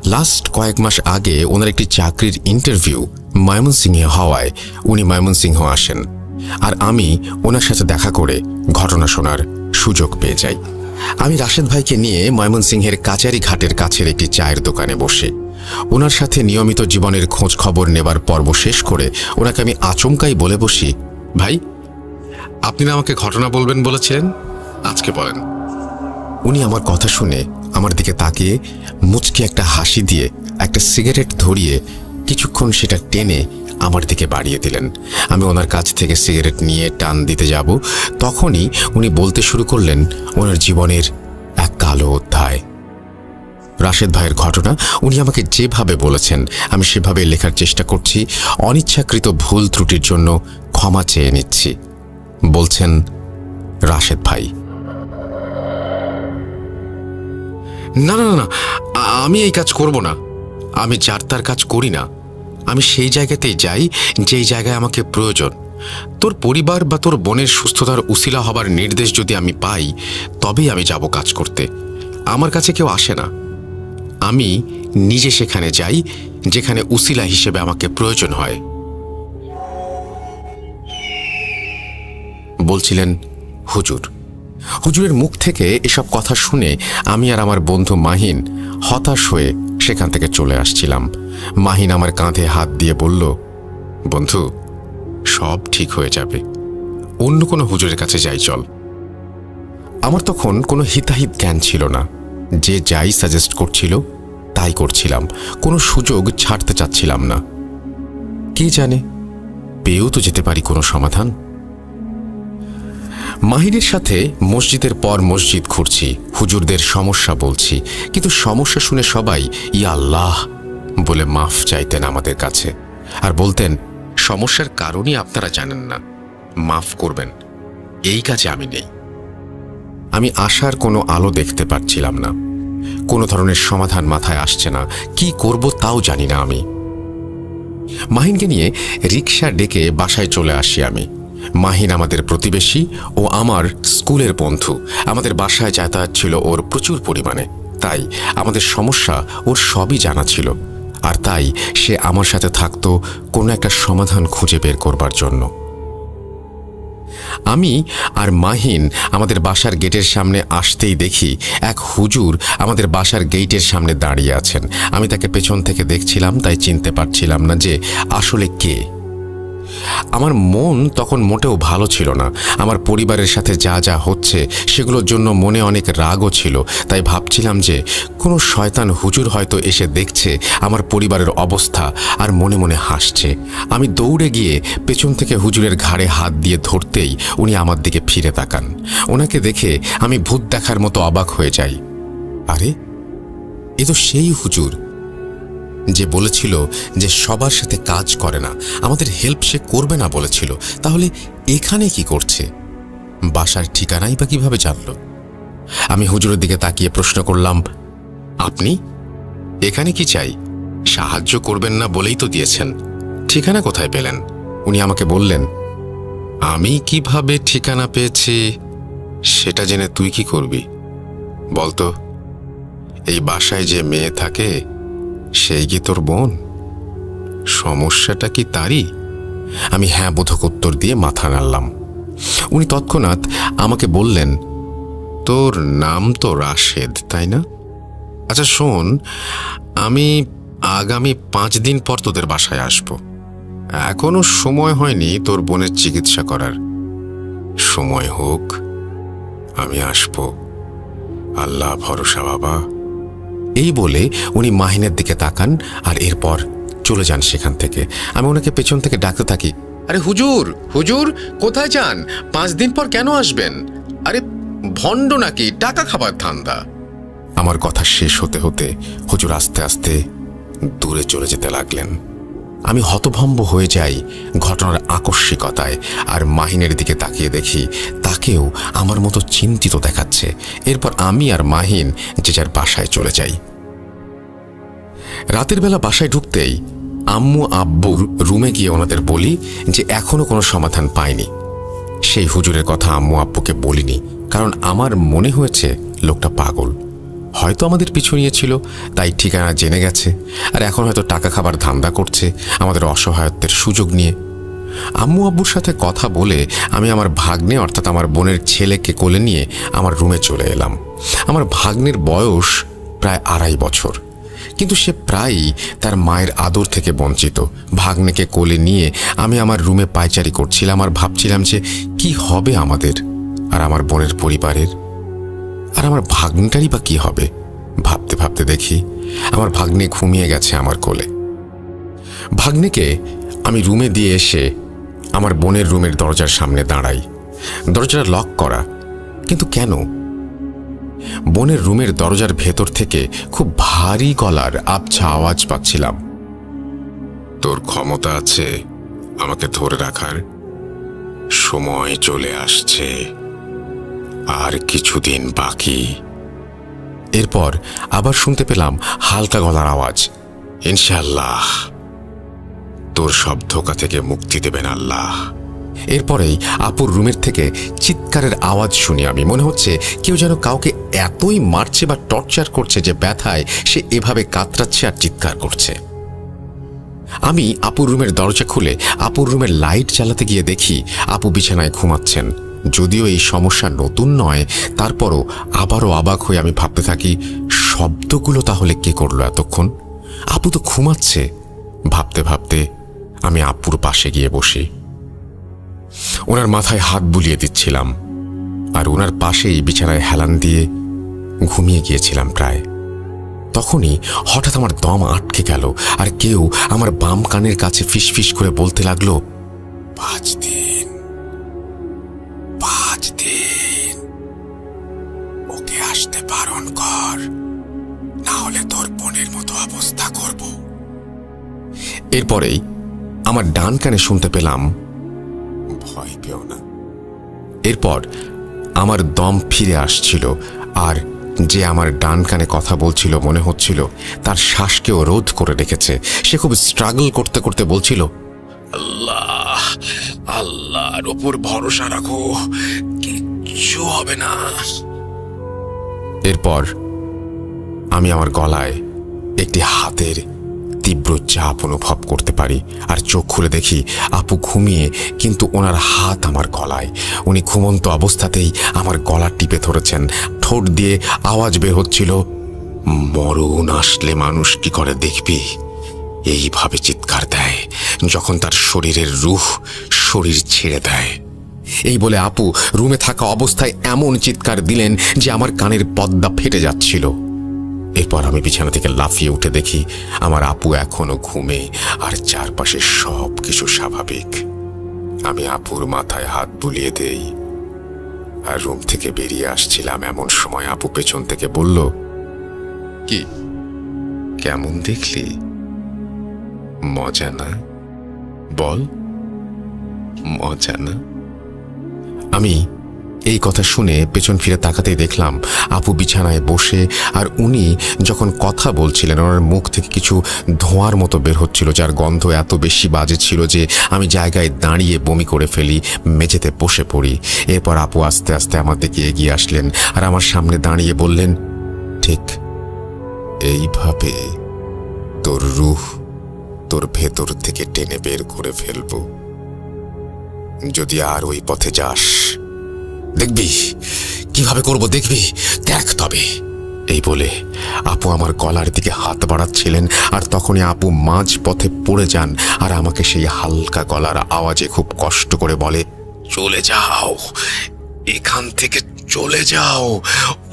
লাস্ট কয়েক মাস আগে ওনার একটি চাকরির ইন্টারভিউ ময়মনসিংহে হওয়ায় উনি ময়মনসিংহ আসেন, আর আমি ওনার সাথে দেখা করে ঘটনা শোনার সুযোগ পেয়ে যাই। আমি রাশেদ ভাইকে নিয়ে ময়মনসিংহের কাচারি ঘাটের কাছের একটি চায়ের দোকানে বসে ওনার সাথে নিয়মিত জীবনের খোঁজ খবর নেবার পর্ব শেষ করে ওনাকে আমি আচমকাই বলে বসি, ভাই, আপনি না আমাকে ঘটনা বলবেন বলেছিলেন, আজকে বলেন। উনি আমার কথা শুনে আমার দিকে তাকিয়ে মুচকি একটা হাসি দিয়ে একটা সিগারেট ধরিয়ে কিছুক্ষণ সেটা টেনে আমার দিকে বাড়িয়ে দিলেন। আমি ওনার কাছ থেকে সিগারেট নিয়ে টান দিতে যাব, তখনই উনি বলতে শুরু করলেন ওনার জীবনের এক কালো অধ্যায়। রাশেদ ভাইয়ের ঘটনা উনি আমাকে যেভাবে বলেছেন আমি সেভাবে লেখার চেষ্টা করছি। অনিচ্ছাকৃত ভুল ত্রুটির জন্য ক্ষমা চেয়ে নিচ্ছি। বলছেন রাশেদ ভাই। না না না, আমি এই কাজ করব না। আমি যার তার কাজ করি না। আমি সেই জায়গাতেই যাই যেই জায়গায় আমাকে প্রয়োজন। তোর পরিবার বা তোর বোনের সুস্থতার উসিলা হবার নির্দেশ যদি আমি পাই তবেই আমি যাব কাজ করতে। আমার কাছে কেউ আসে না, আমি নিজে সেখানে যাই যেখানে উসিলা হিসেবে আমাকে প্রয়োজন হয়। বলছিলেন হুজুর। হুজুরের মুখ থেকে এসব কথা শুনে আমি আর আমার বন্ধু মাহিন হতাশ হয়ে সেখান থেকে চলে আসছিলাম। মাহিন আমার কাঁধে হাত দিয়ে বলল, বন্ধু, সব ঠিক হয়ে যাবে, অন্য কোনো হুজুরের কাছে যাই চল। আমার তখন কোনো হিতাহিত জ্ঞান ছিল না। যে যাই সাজেস্ট করছিল তাই করছিলাম, কোনো সুযোগ ছাড়তে চাচ্ছিলাম না। কে জানে, পেয়েও তো যেতে পারি কোনো সমাধান। মাহিনের সাথে মসজিদের পর মসজিদ ঘুরছি, হুজুরদের সমস্যা বলছি, কিন্তু সমস্যা শুনে সবাই ইয়া আল্লাহ বলে মাফ চাইতেন আমাদের কাছে, আর বলতেন সমস্যার কারণই আপনারা জানেন না, মাফ করবেন, এই কাজে আমি নেই। আমি আশার কোনো আলো দেখতে পাচ্ছিলাম না, কোনো ধরনের সমাধান মাথায় আসছে না, কি করব তাও জানি না আমি। মাহিনকে নিয়ে রিকশা ডেকে বাসায় চলে আসি আমি। মাহিন আমাদের প্রতিবেশী ও আমার স্কুলের বন্ধু। আমাদের বাসায় যাতায়াত ছিল ওর প্রচুর পরিমাণে, তাই আমাদের সমস্যা ওর সবই জানা ছিল, আর তাই সে আমার সাথে থাকতো কোনো একটা সমাধান খুঁজে বের করবার জন্য। আমি আর মাহিন আমাদের বাসার গেটের সামনে আসতেই দেখি এক হুজুর আমাদের বাসার গেটের সামনে দাঁড়িয়ে আছেন। আমি তাকে পেছন থেকে দেখছিলাম, তাই চিনতে পারছিলাম না যে আসলে কে। আমার মন তখন মোটেও ভালো ছিল না। আমার পরিবারের সাথে যা যা হচ্ছে সেগুলোর জন্য মনে অনেক রাগও ছিল, তাই ভাবছিলাম যে কোনো শয়তান হুজুর হয়তো এসে দেখছে আমার পরিবারের অবস্থা আর মনে মনে হাসছে। আমি দৌড়ে গিয়ে পেছন থেকে হুজুরের ঘাড়ে হাত দিয়ে ধরতেই উনি আমার দিকে ফিরে তাকান। ওনাকে দেখে আমি ভূত দেখার মতো অবাক হয়ে যাই। আরে, এ তো সেই হুজুর যে বলেছিল যে সবার সাথে কাজ করে না, আমাদের হেল্প সে করবে না বলেছিল। তাহলে এখানে কি করছে? বাসার ঠিকানাই বা কিভাবে জানল? আমি হুজুরের দিকে তাকিয়ে প্রশ্ন করলাম, আপনি এখানে কি চাই? সাহায্য করবেন না বলেই তো দিয়েছেন, ঠিকানা কোথায় পেলেন? উনি আমাকে বললেন, আমি কিভাবে ঠিকানা পেয়েছি সেটা জেনে তুই কি করবি? বলতো, এই বাসায় যে মেয়ে থাকে সেই কি তোর বোন? সমস্যাটা কি তারই? আমি হ্যাঁ বোধক উত্তর দিয়ে মাথা নাড়লাম। উনি তৎক্ষণাৎ আমাকে বললেন, তোর নাম তো রাশেদ, তাই না? আচ্ছা শোন, আমি আগামী 5 দিন পর তোদের বাসায় আসব। এখনো সময় হয়নি তোর বোনের চিকিৎসা করার। সময় হোক, আমি আসব। আল্লাহ ভরসা বাবা। এই বলে উনি মাহিনের দিকে তাকান আর এরপর চলে যান সেখান থেকে। আমি ওনাকে পেছন থেকে ডাকতে থাকি, আরে হুজুর, হুজুর কোথায় যান? 5 দিন পর কেন আসবেন? আরে ভণ্ড নাকি, টাকা খাবার ধান্দা। আমার কথা শেষ হতে হতে হুজুর আস্তে আস্তে দূরে চলে যেতে লাগলেন। আমি হতভম্ব হয়ে যাই ঘটনার আকস্মিকতায়, আর মাহিনের দিকে তাকিয়ে দেখি তাকেও আমার মতো চিন্তিত দেখাচ্ছে। এরপর আমি আর মাহিন যে যার বাসায় চলে যাই। রাতের বেলা বাসায় ঢুকতেই আম্মু আব্বুর রুমে গিয়ে ওনাদের বলি যে এখনো কোনো সমাধান পাইনি। সেই হুজুরের কথা আম্মু আব্বুকে বলিনি, কারণ আমার মনে হয়েছে লোকটা পাগল। হয়তো আমাদের পিছু নিয়েছিল, তাই ঠিকানা জেনে গেছে, আর এখন হয়তো টাকা খাবার ধান্দা করছে আমাদের অসহায়ত্বের সুযোগ নিয়ে। আম্মু আব্বুর সাথে কথা বলে আমি আমার ভাগ্নে অর্থাৎ আমার বোনের ছেলেকে কোলে নিয়ে আমার রুমে চলে এলাম। আমার ভাগ্নের বয়স প্রায় 2.5 বছর, কিন্তু সে প্রায়ই তার মায়ের আদর থেকে বঞ্চিত। ভাগ্নেকে কোলে নিয়ে আমি আমার রুমে পায়চারি করছিলাম আর ভাবছিলাম যে কি হবে আমাদের আর আমার বোনের পরিবারের, আর আমার ভাগ্নেটারই বা কি হবে। ভাবতে ভাবতে দেখি আমার ভাগ্নে ঘুমিয়ে গেছে আমার কোলে। ভাগ্নেকে আমি রুমে দিয়ে এসে আমার বোনের রুমের দরজার সামনে দাঁড়াই। দরজাটা লক করা, কিন্তু কেন? বোনের রুমের দরজার ভেতর থেকে খুব ভারী গলার আবছা আওয়াজ পাচ্ছিলাম। তোর ক্ষমতা আছে আমাকে ধরে রাখার? সময় চলে আসছে, আর কিছুদিন বাকি। এরপর আবার শুনতে পেলাম হালকা গলার আওয়াজ, ইনশাআল্লাহ তোর সব ধোঁকা থেকে মুক্তি দেবেন আল্লাহ। এরপরেই আপুর রুমের থেকে চিৎকারের আওয়াজ শুনি আমি। মনে হচ্ছে কেউ যেন কাউকে এতই মারছে বা টর্চার করছে যে ব্যথায় সে এভাবে কাতরাচ্ছে আর চিৎকার করছে। আমি আপুর রুমের দরজা খুলে আপুর রুমের লাইট জ্বালাতে গিয়ে দেখি আপু বিছানায় ঘুমাচ্ছেন। যদিও এই সমস্যা নতুন নয়, তারপরও আবারও অবাক হয়ে আমি ভাবতে থাকি, শব্দগুলো তাহলে কে করলো এতক্ষণ? আপু তো ঘুমাচ্ছে। ভাবতে ভাবতে আমি আপুর পাশে গিয়ে বসি। ওনার মাথায় হাত বুলিয়ে দিচ্ছিলাম, আর ওনার পাশেই বিছানায় হেলান দিয়ে ঘুমিয়ে গিয়েছিলাম প্রায়। তখনই হঠাৎ আমার দম আটকে গেল, আর কেউ আমার বাম কানের কাছে ফিসফিস করে বলতে লাগলো, 5 দিন, 5 দিন ওকে আসতে বারণ কর, না হলে তোর বোনের মতো অবস্থা করব। এরপরেই আমার ডান কানে শুনতে পেলাম, ভয় পেও না। এরপর আমার দম ফিরে আসছিল, আর যে আমার ডান কানে কথা বলছিল মনে হচ্ছিল তার শ্বাসকেও রোধ করে রেখেছে। সে খুব স্ট্রাগল করতে করতে বলছিল, আল্লাহ, আল্লাহর ওপর ভরসা রাখো, কিচ্ছু হবে না। এরপর আমি আমার গলায় একটি হাতের তীব্র চাপ অনুভব করতে পারি, আর চোখ খুলে দেখি আপু ঘুমিয়ে, কিন্তু ওনার হাত আমার গলায়। উনি ঘুমন্ত অবস্থাতেই আমার গলা টিপে ধরেছেন। ঠোঁট দিয়ে আওয়াজ বের হচ্ছিল, মরণ আসলে মানুষ কি করে দেখবি, এইভাবে চিৎকার দেয় যখন তার শরীরের রূহ শরীর ছেড়ে দেয়। এই বলে আপু রুমে থাকা অবস্থায় এমন চিৎকার দিলেন যে আমার কানের পর্দা ফেটে যাচ্ছিল। এরপর আমি বিছানা থেকে লাফিয়ে উঠে দেখি আমার আপু এখনো ঘুমে, আর চারপাশে সব কিছু স্বাভাবিক। আমি আপুর মাথায় হাত বুলিয়ে দেই আর রুম থেকে বেরিয়ে আসছিলাম। এমন সময় আপু পেছন থেকে বলল, কি কেমন দেখলি? মজা না? বল, মজা না? আমি এই কথা শুনে পেছন ফিরে তাকাতেই দেখলাম আপু বিছানায় বসে, আর উনি যখন কথা বলছিলেন ওনার মুখ থেকে কিছু ধোঁয়ার মতো বের হচ্ছিল, যার গন্ধ এত বেশি বাজে ছিল যে আমি জায়গায় দাঁড়িয়ে বমি করে ফেলি, মেঝেতে বসে পড়ি। এরপর আপু আস্তে আস্তে আমার দিকে এগিয়ে আসলেন আর আমার সামনে দাঁড়িয়ে বললেন, ঠিক এইভাবে তোর রূহ তোর ভেতর থেকে টেনে বের করে ফেলবো। যদি আর ওই পথে যাস, দেখবি কিভাবে করব, দেখবি, দেখ তবে। এই বলে আপু আমার গলার দিকে হাত বাড়াচ্ছিলেন, আর তখনই আপু মাঝ পথে পড়ে যান আর আমাকে সেই হালকা গলার আওয়াজে খুব কষ্ট করে বলে, চলে যাও, এখান থেকে চলে যাও,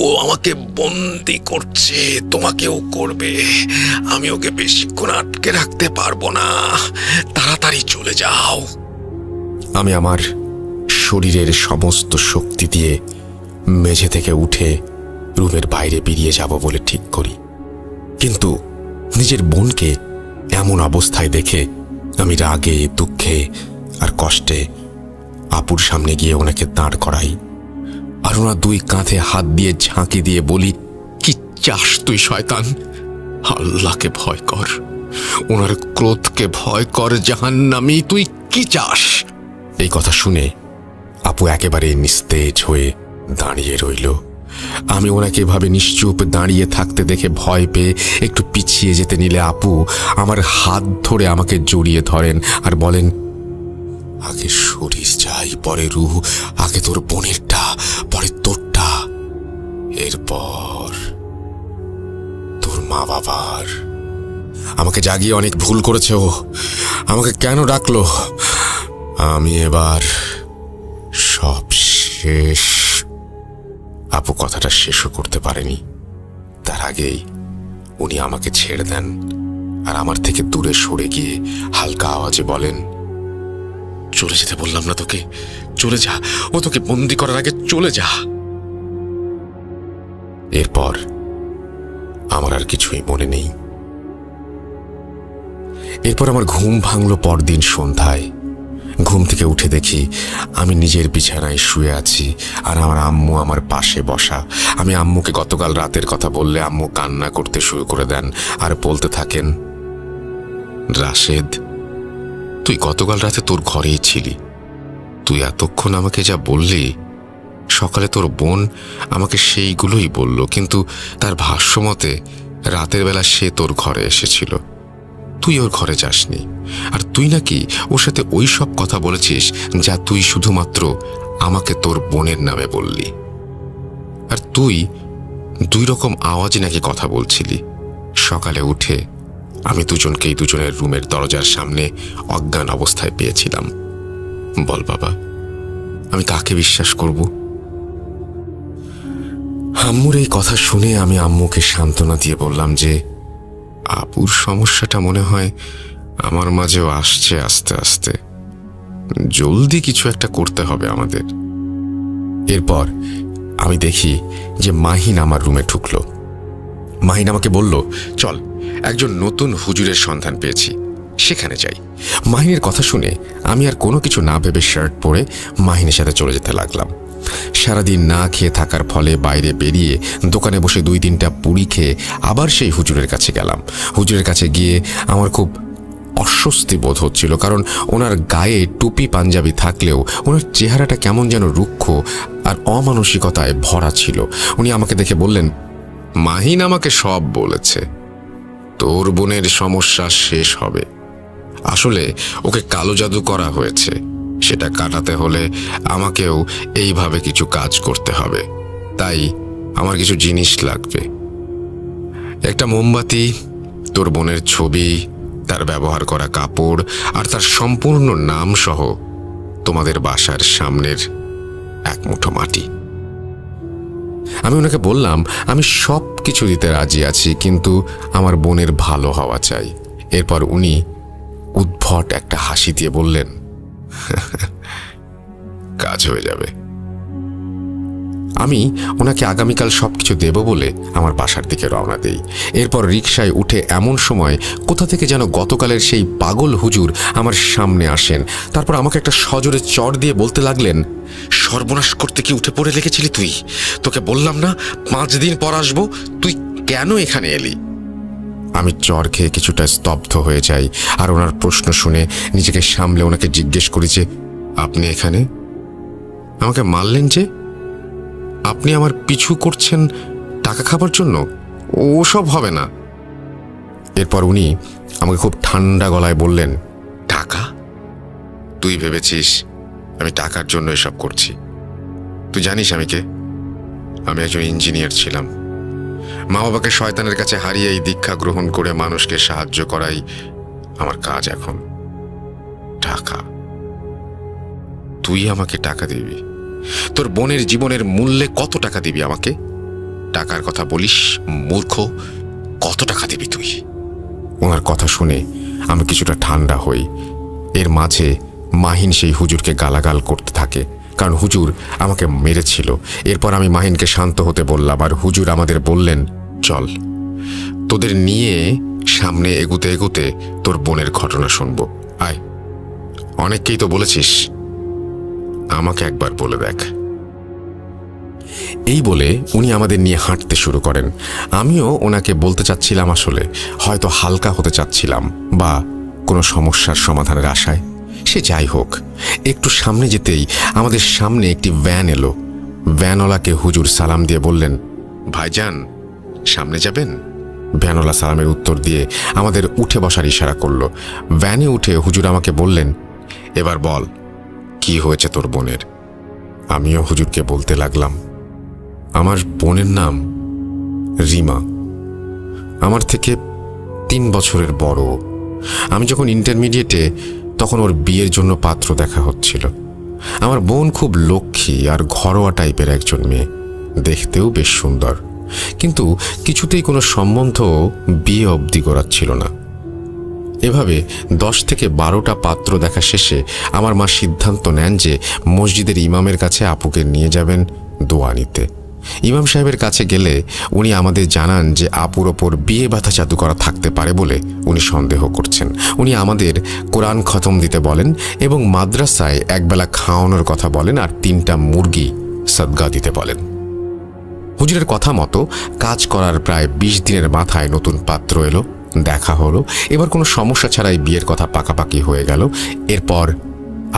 ও আমাকে বন্দি করছে, তোমাকেও করবে, আমি ওকে বেশিক্ষণ আটকে রাখতে পারবো না, তাড়াতাড়ি চলে যাও। আমি আমার শরীরের সমস্ত শক্তি দিয়ে মেঝে থেকে উঠে রুমের বাইরে বেরিয়ে যাব বলে ঠিক করি, কিন্তু নিজের বোনকে এমন অবস্থায় দেখে আমি রাগে, দুঃখে আর কষ্টে আপুর সামনে গিয়ে ওনাকে দাঁড় করাই, আর ওনার দুই কাঁধে হাত দিয়ে ঝাঁকি দিয়ে বলি, কি চাস তুই শয়তান? আল্লাহকে ভয় কর, ওনার ক্রোধকে ভয় কর, জাহান্নামী, তুই কি চাস? এই কথা শুনে আপু একেবারে নিস্তেজ হয়ে দাঁড়িয়ে রইল। আমি ওনাকে এভাবে নিশ্চুপ দাঁড়িয়ে থাকতে দেখে ভয় পেয়ে একটু পিছিয়ে যেতে নিলে আপু আমার হাত ধরে আমাকে জড়িয়ে ধরেন আর বলেন, আগে শরীর চাই, পরে রুহ, আগে তোর বোনেরটা, পরে তোরটা, এরপর তোর মা বাবার। আমাকে জাগিয়ে অনেক ভুল করেছে ও, আমাকে কেন ডাকলো? আমি এবার সব শেষ। আপু কথাটা শেষও করতে পারেনি, তার আগেই উনি আমাকে ছেড়ে দেন আর আমার থেকে দূরে সরে গিয়ে হালকা আওয়াজে বলেন, চলে যেতে বললাম না তোকে? চলে যা, ও তোকে বন্দি করার আগে চলে যা। এরপর আমার আর কিছুই মনে নেই। এরপর আমার ঘুম ভাঙলো পরদিন সন্ধ্যায়। ঘুম থেকে উঠে দেখি আমি নিজের বিছানায় শুয়ে আছি আর আমার আম্মু আমার পাশে বসা। আমি আম্মুকে গতকাল রাতের কথা বললে আম্মু কান্না করতে শুরু করে দেন আর বলতে থাকেন, রাশেদ, তুই গতকাল রাতে তোর ঘরেই ছিলি, তুই এতক্ষণ আমাকে যা বললি, সকালে তোর বোন আমাকে সেইগুলোই বলল, কিন্তু তার ভাষ্যমতে রাতের বেলা সে তোর ঘরে এসেছিল, তুই ওর ঘরে যাসনি, আর তুই নাকি ওর সাথে ওই সব কথা বলেছিস যা তুই শুধুমাত্র আমাকে তোর বোনের নামে বললি। আর তুই দুই রকম আওয়াজে নাকি কথা বলছিলি। সকালে উঠে আমি দুজনকেই দুজনের রুমের দরজার সামনে অজ্ঞান অবস্থায় পেয়েছিলাম। বল বাবা, আমি কাকে বিশ্বাস করব? আম্মুর এই কথা শুনে আমি আম্মুকে সান্ত্বনা দিয়ে বললাম যে আপুর সমস্যাটা মনে হয় আমার মাঝেও আসছে আস্তে আস্তে, জলদি কিছু একটা করতে হবে আমাদের। এরপর আমি দেখি যে মাহিন আমার রুমে ঢুকলো। মাহিন আমাকে বলল, চল, একজন নতুন হুজুরের সন্ধান পেয়েছি, সেখানে যাই। মাহিনের কথা শুনে আমি আর কোনো কিছু না ভেবে শার্ট পরে মাহিনের সাথে চলে যেতে লাগলাম। সারাদিন না খেয়ে থাকার ফলে বাইরে বেরিয়ে দোকানে বসে 2-3টা পুরি খেয়ে আবার সেই হুজুরের কাছে গেলাম। হুজুরের কাছে গিয়ে আমার খুব অস্বস্তি বোধ হচ্ছিল, কারণ ওনার গায়ে টুপি পাঞ্জাবি থাকলেও ওনার চেহারাটা কেমন যেন রুক্ষ আর অমানসিকতায় ভরা ছিল। উনি আমাকে দেখে বললেন, মাহিন আমাকে সব বলেছে, তোর বোনের সমস্যা শেষ হবে। আসলে ওকে কালো জাদু করা হয়েছে, সেটা কাটাতে হলে আমাকেও এইভাবে কিছু কাজ করতে হবে, তাই আমার কিছু জিনিস লাগবে। একটা মোমবাতি, তোর বোনের ছবি, তার ব্যবহার করা কাপড় আর তার সম্পূর্ণ নাম সহ তোমাদের বাসার সামনের এক মুঠো মাটি। আমি ওনাকে বললাম আমি সব কিছু দিতে রাজি আছি, কিন্তু আমার বোনের ভালো হওয়া চাই। এরপর উনি উদ্ভট একটা হাসি দিয়ে বললেন, কাজ হয়ে যাবে। আমি ওনাকে আগামীকাল সবকিছু দেব বলে আমার বাসার দিকে রওনা দেই। এরপর রিকশায় উঠে এমন সময় কোথা থেকে যেন গতকালের সেই পাগল হুজুর আমার সামনে আসেন। তারপর আমাকে একটা সজোরে চড় দিয়ে বলতে লাগলেন, সর্বনাশ করতে কি উঠে পড়ে লেগেছিলি তুই? তোকে বললাম না 5 দিন পর আসবো, তুই কেন এখানে এলি? আমি চড় খেয়ে কিছুটা স্তব্ধ হয়ে যাই আর ওনার প্রশ্ন শুনে নিজেকে সামলে ওনাকে জিজ্ঞেস করি যে, আপনি এখানে? আমাকে মারলেন যে? আপনি আমার পিছু করছেন টাকা খাবার জন্য? ওসব হবে না। এরপর উনি আমাকে খুব ঠান্ডা গলায় বললেন, টাকা? তুই ভেবেছিস আমি টাকার জন্য এসব করছি। তুই জানিস আমি কে? আমি একজন ইঞ্জিনিয়ার ছিলাম। মা বাবাকে শয়তানের কাছে হারিয়ে এই দীক্ষা গ্রহণ করে মানুষকে সাহায্য করাই আমার কাজ এখন। টাকা? তুই আমাকে টাকা দিবি? তোর বোনের জীবনের মূল্যে কত টাকা দিবি আমাকে? টাকার কথা বলিস মূর্খ? কত টাকা দিবি তুই? ওনার কথা শুনে আমি কিছুটা ঠান্ডা হই। এর মাঝে মাহিন সেই হুজুরকে গালাগাল করতে থাকে, কারণ হুজুর আমাকে মেরেছিল। এরপর আমি মাহিনকে শান্ত হতে বললাম, আর হুজুর আমাদের বললেন, চল তোদের নিয়ে সামনে এগুতে এগুতে তোর বোনের ঘটনা শুনবো। আয়, অনেককেই তো বলেছিস, আমাকে একবার বলে দেখ। এই বলে উনি আমাদের নিয়ে হাঁটতে শুরু করেন। আমিও ওনাকে বলতে চাচ্ছিলাম, আসলে হয়তো হালকা হতে চাচ্ছিলাম, বা কোনো সমস্যার সমাধানের আশায়। সে যাই হোক, একটু সামনে যেতেই আমাদের সামনে একটি ভ্যান এলো। ভ্যানওয়ালাকে হুজুর সালাম দিয়ে বললেন, ভাইজান সামনে যাবেন? ভ্যানওয়ালা সালামের উত্তর দিয়ে আমাদের উঠে বসার ইশারা করলো। ভ্যানে উঠে হুজুর আমাকে বললেন, এবার বল কি হয়েছে তোর বোনের? আমিও হুজুরকে বলতে লাগলাম, আমার বোনের নাম রিমা, আমার থেকে 3 বছরের বড়। আমি যখন ইন্টারমিডিয়েটে, তখন ওর বিয়ের জন্য পাত্র দেখা হচ্ছিল। আমার বোন খুব লক্ষ্মী আর ঘরোয়া টাইপের একজন মেয়ে, দেখতেও বেশ সুন্দর, কিন্তু কিছুতেই কোনো সম্বন্ধ বিয়ে অবধি গড়াচ্ছিল না। এভাবে 10 থেকে 12টা পাত্র দেখা শেষে আমার মা সিদ্ধান্ত নেন যে মসজিদের ইমামের কাছে আপুকে নিয়ে যাবেন দোয়া নিতে। ইমাম সাহেবের কাছে গেলে উনি আমাদের জানান যে আপুর ওপর বিয়ে বাধা জাদু করা থাকতে পারে বলে উনি সন্দেহ করছেন। উনি আমাদের কোরআন খতম দিতে বলেন এবং মাদ্রাসায় একবেলা খাওয়ানোর কথা বলেন, আর 3টা মুরগি সদগা দিতে বলেন। হুজুরের কথা মতো কাজ করার প্রায় 20 দিনের মাথায় নতুন পাত্র এলো, দেখা হলো। এবার কোনো সমস্যা ছাড়াই বিয়ের কথা পাকাপাকি হয়ে গেল। এরপর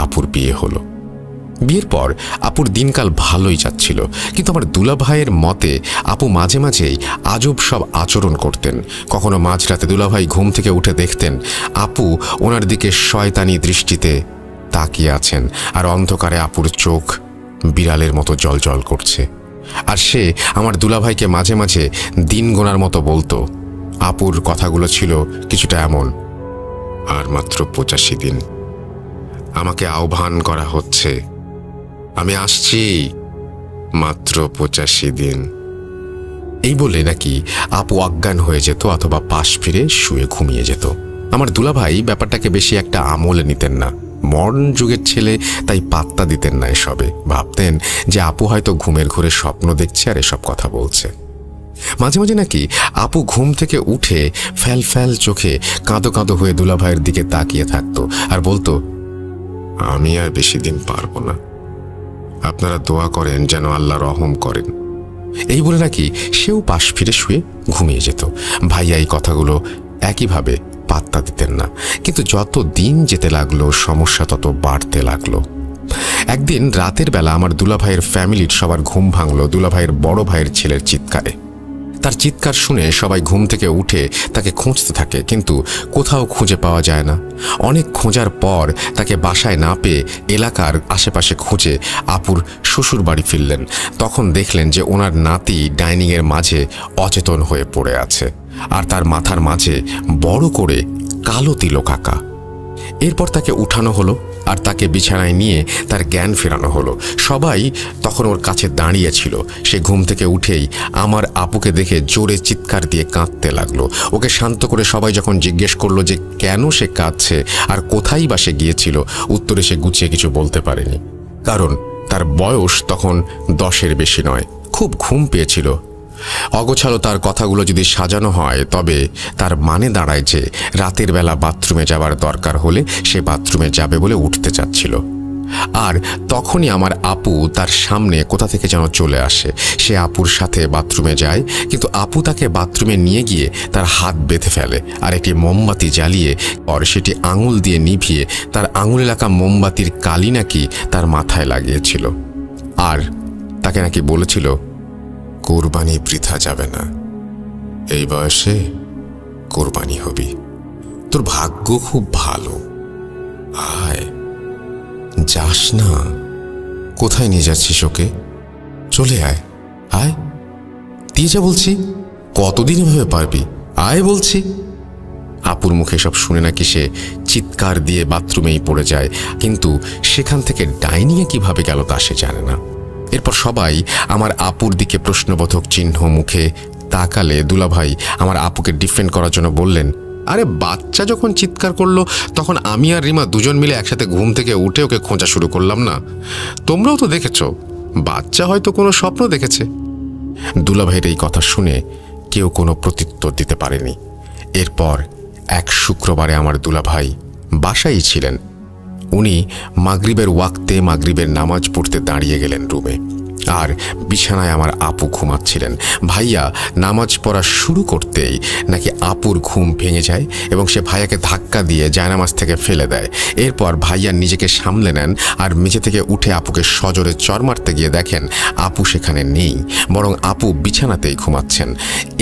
আপুর বিয়ে হলো। বিয়ের পর আপুর দিনকাল ভালোই যাচ্ছিল, কিন্তু আমার দুলাভাইয়ের মতে আপু মাঝে মাঝেই আজব সব আচরণ করতেন। কখনো মাঝরাতে দুলাভাই ঘুম থেকে উঠে দেখতেন আপু ওনার দিকে শয়তানি দৃষ্টিতে তাকিয়ে আছেন, আর অন্ধকারে আপুর চোখ বিড়ালের মতো জলজল করছে। আর সে আমার দুলাভাইকে মাঝে মাঝে দিন গোনার মতো বলতো। আপুর কথাগুলো ছিল কিছুটা এমন, আর মাত্র 85 দিন, আমাকে আহ্বান করা হচ্ছে, আমি আসছি, মাত্র 85 দিন। এই বলে নাকি আপু অজ্ঞান হয়ে যেত অথবা পাশ ফিরে শুয়ে ঘুমিয়ে যেত। আমার দুলাভাই ব্যাপারটাকে বেশি একটা আমলে নিতেন না। মডার্ন যুগের ছেলে, তাই পাত্তা দিতেন না এসবে। ভাবতেন যে আপু হয়তো ঘুমের ঘোরে স্বপ্ন দেখছে আর এসব কথা বলছে। মাঝে মাঝে নাকি আপু ঘুম থেকে উঠে ফ্যাল ফ্যাল চোখে কাঁদো কাঁদো হয়ে দুলাভাইয়ের দিকে তাকিয়ে থাকতো আর বলতো, আমি আর বেশি দিন পারবো না, আপনারা দোয়া করেন যেন আল্লাহ রহম করেন। এই বলে নাকি সেও পাশ ফিরে শুয়ে ঘুমিয়ে যেত। ভাইয়া এই কথাগুলো একইভাবে পাত্তা দিতেন না, কিন্তু যত দিন যেতে লাগলো সমস্যা তত বাড়তে লাগলো। একদিন রাতের বেলা আমার দুলাভাইয়ের ফ্যামিলির সবার ঘুম ভাঙলো দুলাভাইয়ের বড় ভাইয়ের ছেলের চিৎকারে। তার চিৎকার শুনে সবাই ঘুম থেকে উঠে তাকে খুঁজতে থাকে, কিন্তু কোথাও খুঁজে পাওয়া যায় না। অনেক খোঁজার পর তাকে বাসায় না পেয়ে এলাকার আশেপাশে খুঁজে আপুর শ্বশুর বাড়ি ফিরলেন। তখন দেখলেন যে ওনার নাতি ডাইনিংয়ের মাঝে অচেতন হয়ে পড়ে আছে, আর তার মাথার মাঝে বড় করে কালো তিলক আঁকা। এরপর তাকে উঠানো হলো আর তাকে বিছানায় নিয়ে তার জ্ঞান ফেরানো হলো। সবাই তখন ওর কাছে দাঁড়িয়ে ছিল। সে ঘুম থেকে উঠেই আমার আপুকে দেখে জোরে চিৎকার দিয়ে কাঁদতে লাগলো। ওকে শান্ত করে সবাই যখন জিজ্ঞেস করলো যে কেন সে কাঁদছে আর কোথায় বা সে গিয়েছিল, উত্তরে সে গুছিয়ে কিছু বলতে পারেনি, কারণ তার বয়স তখন 10-এর বেশি নয়। খুব ঘুম পেয়েছিল। অগোছালো তার কথাগুলো যদি সাজানো হয় তবে তার মানে দাঁড়ায় যে রাতের বেলা বাথরুমে যাবার দরকার হলে সে বাথরুমে যাবে বলে উঠতে চাচ্ছিল। আর তখনই আমার আপু তার সামনে কোথা থেকে যেন চলে আসে। সে আপুর সাথে বাথরুমে যায়, কিন্তু আপু তাকে বাথরুমে নিয়ে গিয়ে তার হাত বেঁধে ফেলে আর একটি মোমবাতি জ্বালিয়ে পর সেটি আঙুল দিয়ে নিভিয়ে তার আঙুলে লাগা মোমবাতির কালি নাকি তার মাথায় লাগিয়েছিল। আর তাকে নাকি বলেছিল, কোরবানি বৃথা যাবে না, এই বয়সে কোরবানি হবি, তোর ভাগ্য খুব ভালো, আয় যাস না। কোথায় নিয়ে যাচ্ছিস ওকে? চলে আয়, আয়, দিয়ে যা বলছি। কতদিন এভাবে পারবি? আয় বলছি। আপুর মুখে সব শুনে নাকি সে চিৎকার দিয়ে বাথরুমেই পড়ে যায়, কিন্তু সেখান থেকে ডাইনিয়ে কিভাবে গেল তা সে জানে না। এরপর সবাই আমার আপুর দিকে প্রশ্নবোধক চিহ্ন মুখে তাকালে দুলাভাই আমার আপুকে ডিফেন্ড করার জন্য বললেন, আরে বাচ্চা যখন চিৎকার করলো তখন আমি আর রিমা দুজন মিলে একসাথে ঘুম থেকে উঠে ওকে খোঁজা শুরু করলাম না? তোমরাও তো দেখেছ, বাচ্চা হয়তো কোনো স্বপ্ন দেখেছে। দুলাভাইয়ের এই কথা শুনে কেউ কোনো প্রত্যুত্তর দিতে পারেনি। এরপর এক শুক্রবারে আমার দুলাভাই বাসায় ছিলেন। উনি মাগরিবের ওয়াক্তে মাগরিবের নামাজ পড়তে দাঁড়িয়ে গেলেন রুমে, আর বিছানায় আমার আপু ঘুমাচ্ছিলেন। ভাইয়া নামাজ পড়া শুরু করতেই নাকি আপুর ঘুম ভেঙে যায় এবং সে ভাইয়াকে ধাক্কা দিয়ে জায়নামাজ থেকে ফেলে দেয়। এরপর ভাইয়া নিজেকে সামলে নেন আর মেঝে থেকে উঠে আপুকে সজোরে চর মারতে গিয়ে দেখেন আপু সেখানে নেই, বরং আপু বিছানাতেই ঘুমাচ্ছেন।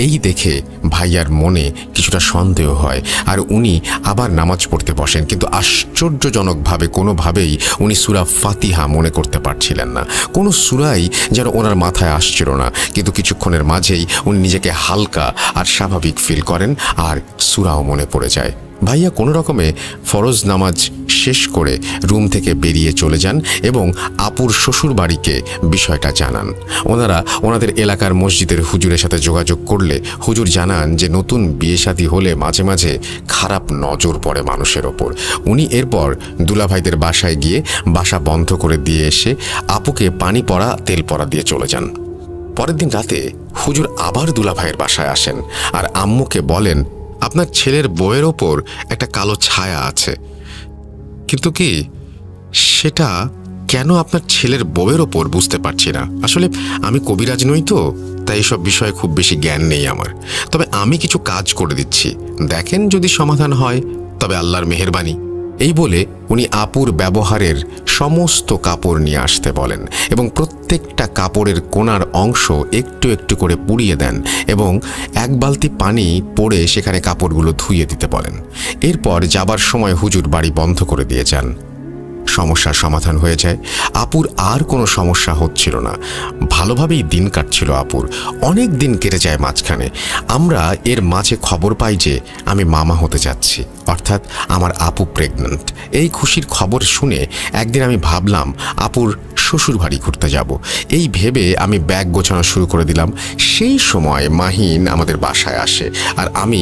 এই দেখে ভাইয়ার মনে কিছুটা সন্দেহ হয় আর উনি আবার নামাজ পড়তে বসেন, কিন্তু আশ্চর্যজনকভাবে কোনোভাবেই উনি সূরা ফাতিহা মনে করতে পারছিলেন না। কোনো সূরাই যেন ওনার মাথায় আসছিল না, কিন্তু কিছুক্ষণের মাঝেই উনি নিজেকে হালকা আর স্বাভাবিক ফিল করেন আর সূরাও মনে পড়ে যায়। ভাইয়া কোনো রকমে ফরজ নামাজ শেষ করে রুম থেকে বেরিয়ে চলে যান এবং আপুর শ্বশুর বাড়িকে বিষয়টা জানান। ওনারা ওনাদের এলাকার মসজিদের হুজুরের সাথে যোগাযোগ করলে হুজুর জানান যে নতুন বিয়ে শাদী হলে মাঝে মাঝে খারাপ নজর পড়ে মানুষের ওপর। উনি এরপর দুলাভাইদের বাসায় গিয়ে বাসা বন্ধ করে দিয়ে এসে আপুকে পানি পড়া তেল পড়া দিয়ে চলে যান। পরের দিন রাতে হুজুর আবার দুলাভাইয়ের বাসায় আসেন আর আম্মুকে বলেন, আপনার ছেলের বউয়ের ওপর একটা কালো ছায়া আছে, কিন্তু কি সেটা কেন আপনার ছেলের বউয়ের ওপর বুঝতে পারছি না। আসলে আমি কবিরাজ নই তো, তাই এসব বিষয়ে খুব বেশি জ্ঞান নেই আমার। তবে আমি কিছু কাজ করে দিচ্ছি, দেখেন যদি সমাধান হয় তবে আল্লাহর মেহেরবানি। এই বলে উনি আপুর ব্যবহারের সমস্ত কাপড় নিয়ে আসতে বলেন এবং প্রত্যেকটা কাপড়ের কোণার অংশ একটু একটু করে পুড়িয়ে দেন এবং এক বালতি পানি পড়ে সেখানে কাপড়গুলো ধুইয়ে দিতে বলেন। এরপর যাবার সময় হুজুর বাড়ি বন্ধ করে দিয়ে যান। সমস্যার সমাধান হয়ে যায়। আপুর আর কোনো সমস্যা হচ্ছিল না, ভালোভাবেই দিন কাটছিল আপুর। অনেক দিন কেটে যায় মাঝখানে। আমরা এর মাঝে খবর পাই যে আমি মামা হতে যাচ্ছি, অর্থাৎ আমার আপু প্রেগন্যান্ট। এই খুশির খবর শুনে একদিন আমি ভাবলাম আপুর শ্বশুর বাড়ি ঘুরতে যাব। এই ভেবে আমি ব্যাগ গোছানো শুরু করে দিলাম। সেই সময় মাহিন আমাদের বাসায় আসে আর আমি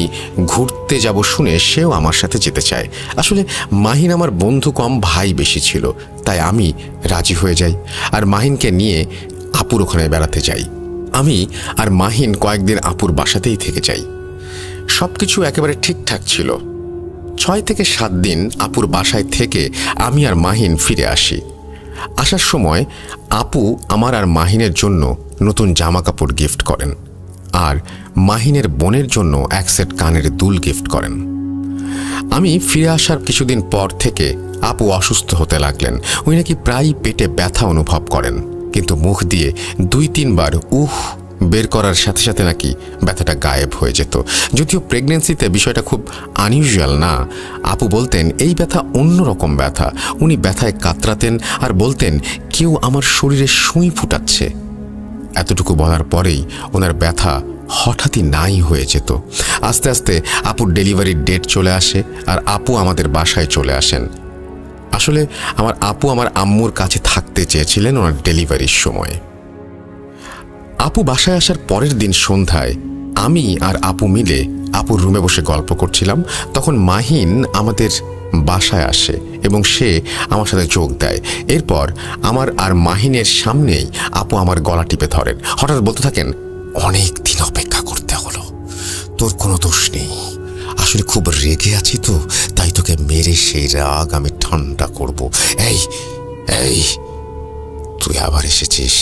ঘুরতে যাব শুনে সেও আমার সাথে যেতে চায়। আসলে মাহিন আমার বন্ধু কম, ভাই বেশি ছিল, তাই আমি রাজি হয়ে যাই আর মাহিনকে নিয়ে আপুর ওখানে বেড়াতে যাই। আমি আর মাহিন কয়েকদিন আপুর বাসাতেই থেকে যাই। সব কিছু একেবারে ঠিকঠাক ছিল। 6 থেকে 7 দিন আপুর বাসায় থেকে আমি আর মাহিন ফিরে আসি। আসার সময় আপু আমার আর মাহিনের জন্য নতুন জামা কাপড় গিফট করেন আর মাহিনের বোনের জন্য এক সেট কানের দুল গিফট করেন। আমি ফিরে আসার কিছুদিন পর থেকে আপু অসুস্থ হতে লাগলেন। উনি নাকি প্রায় পেটে ব্যথা অনুভব করেন, কিন্তু মুখ দিয়ে 2-3 বার বের করার সাথে সাথে নাকি ব্যথাটা গায়েব হয়ে যেত। যদিও প্রেগনেন্সিতে বিষয়টা খুব আনইউজুয়াল না। আপু বলতেন এই ব্যথা অন্যরকম ব্যথা। উনি ব্যথায় কাতরাতেন আর বলতেন কেউ আমার শরীরে সুই ফুটাচ্ছে। এতটুকু বলার পরেই ওনার ব্যথা হঠাৎই নাই হয়ে যেত। আস্তে আস্তে আপুর ডেলিভারির ডেট চলে আসে আর আপু আমাদের বাসায় চলে আসেন। আসলে আমার আপু আমার আম্মুর কাছে থাকতে চেয়েছিলেন ওনার ডেলিভারির সময়। আপু বাসায় আসার পরের দিন সন্ধ্যায় আমি আর আপু মিলে আপুর রুমে বসে গল্প করছিলাম। তখন মাহিন আমাদের বাসায় আসে এবং সে আমার সাথে যোগ দেয়। এরপর আমার আর মাহিনের সামনেই আপু আমার গলা টিপে ধরেন। হঠাৎ বলতে থাকেন, অনেক দিন অপেক্ষা করতে হলো, তোর কোনো দোষ নেই। আসলে খুব রেগে আছি তো, তাই তোকে মেরে সেই রাগ আমি ঠান্ডা করব। এই এই তুই আবার এসেছিস,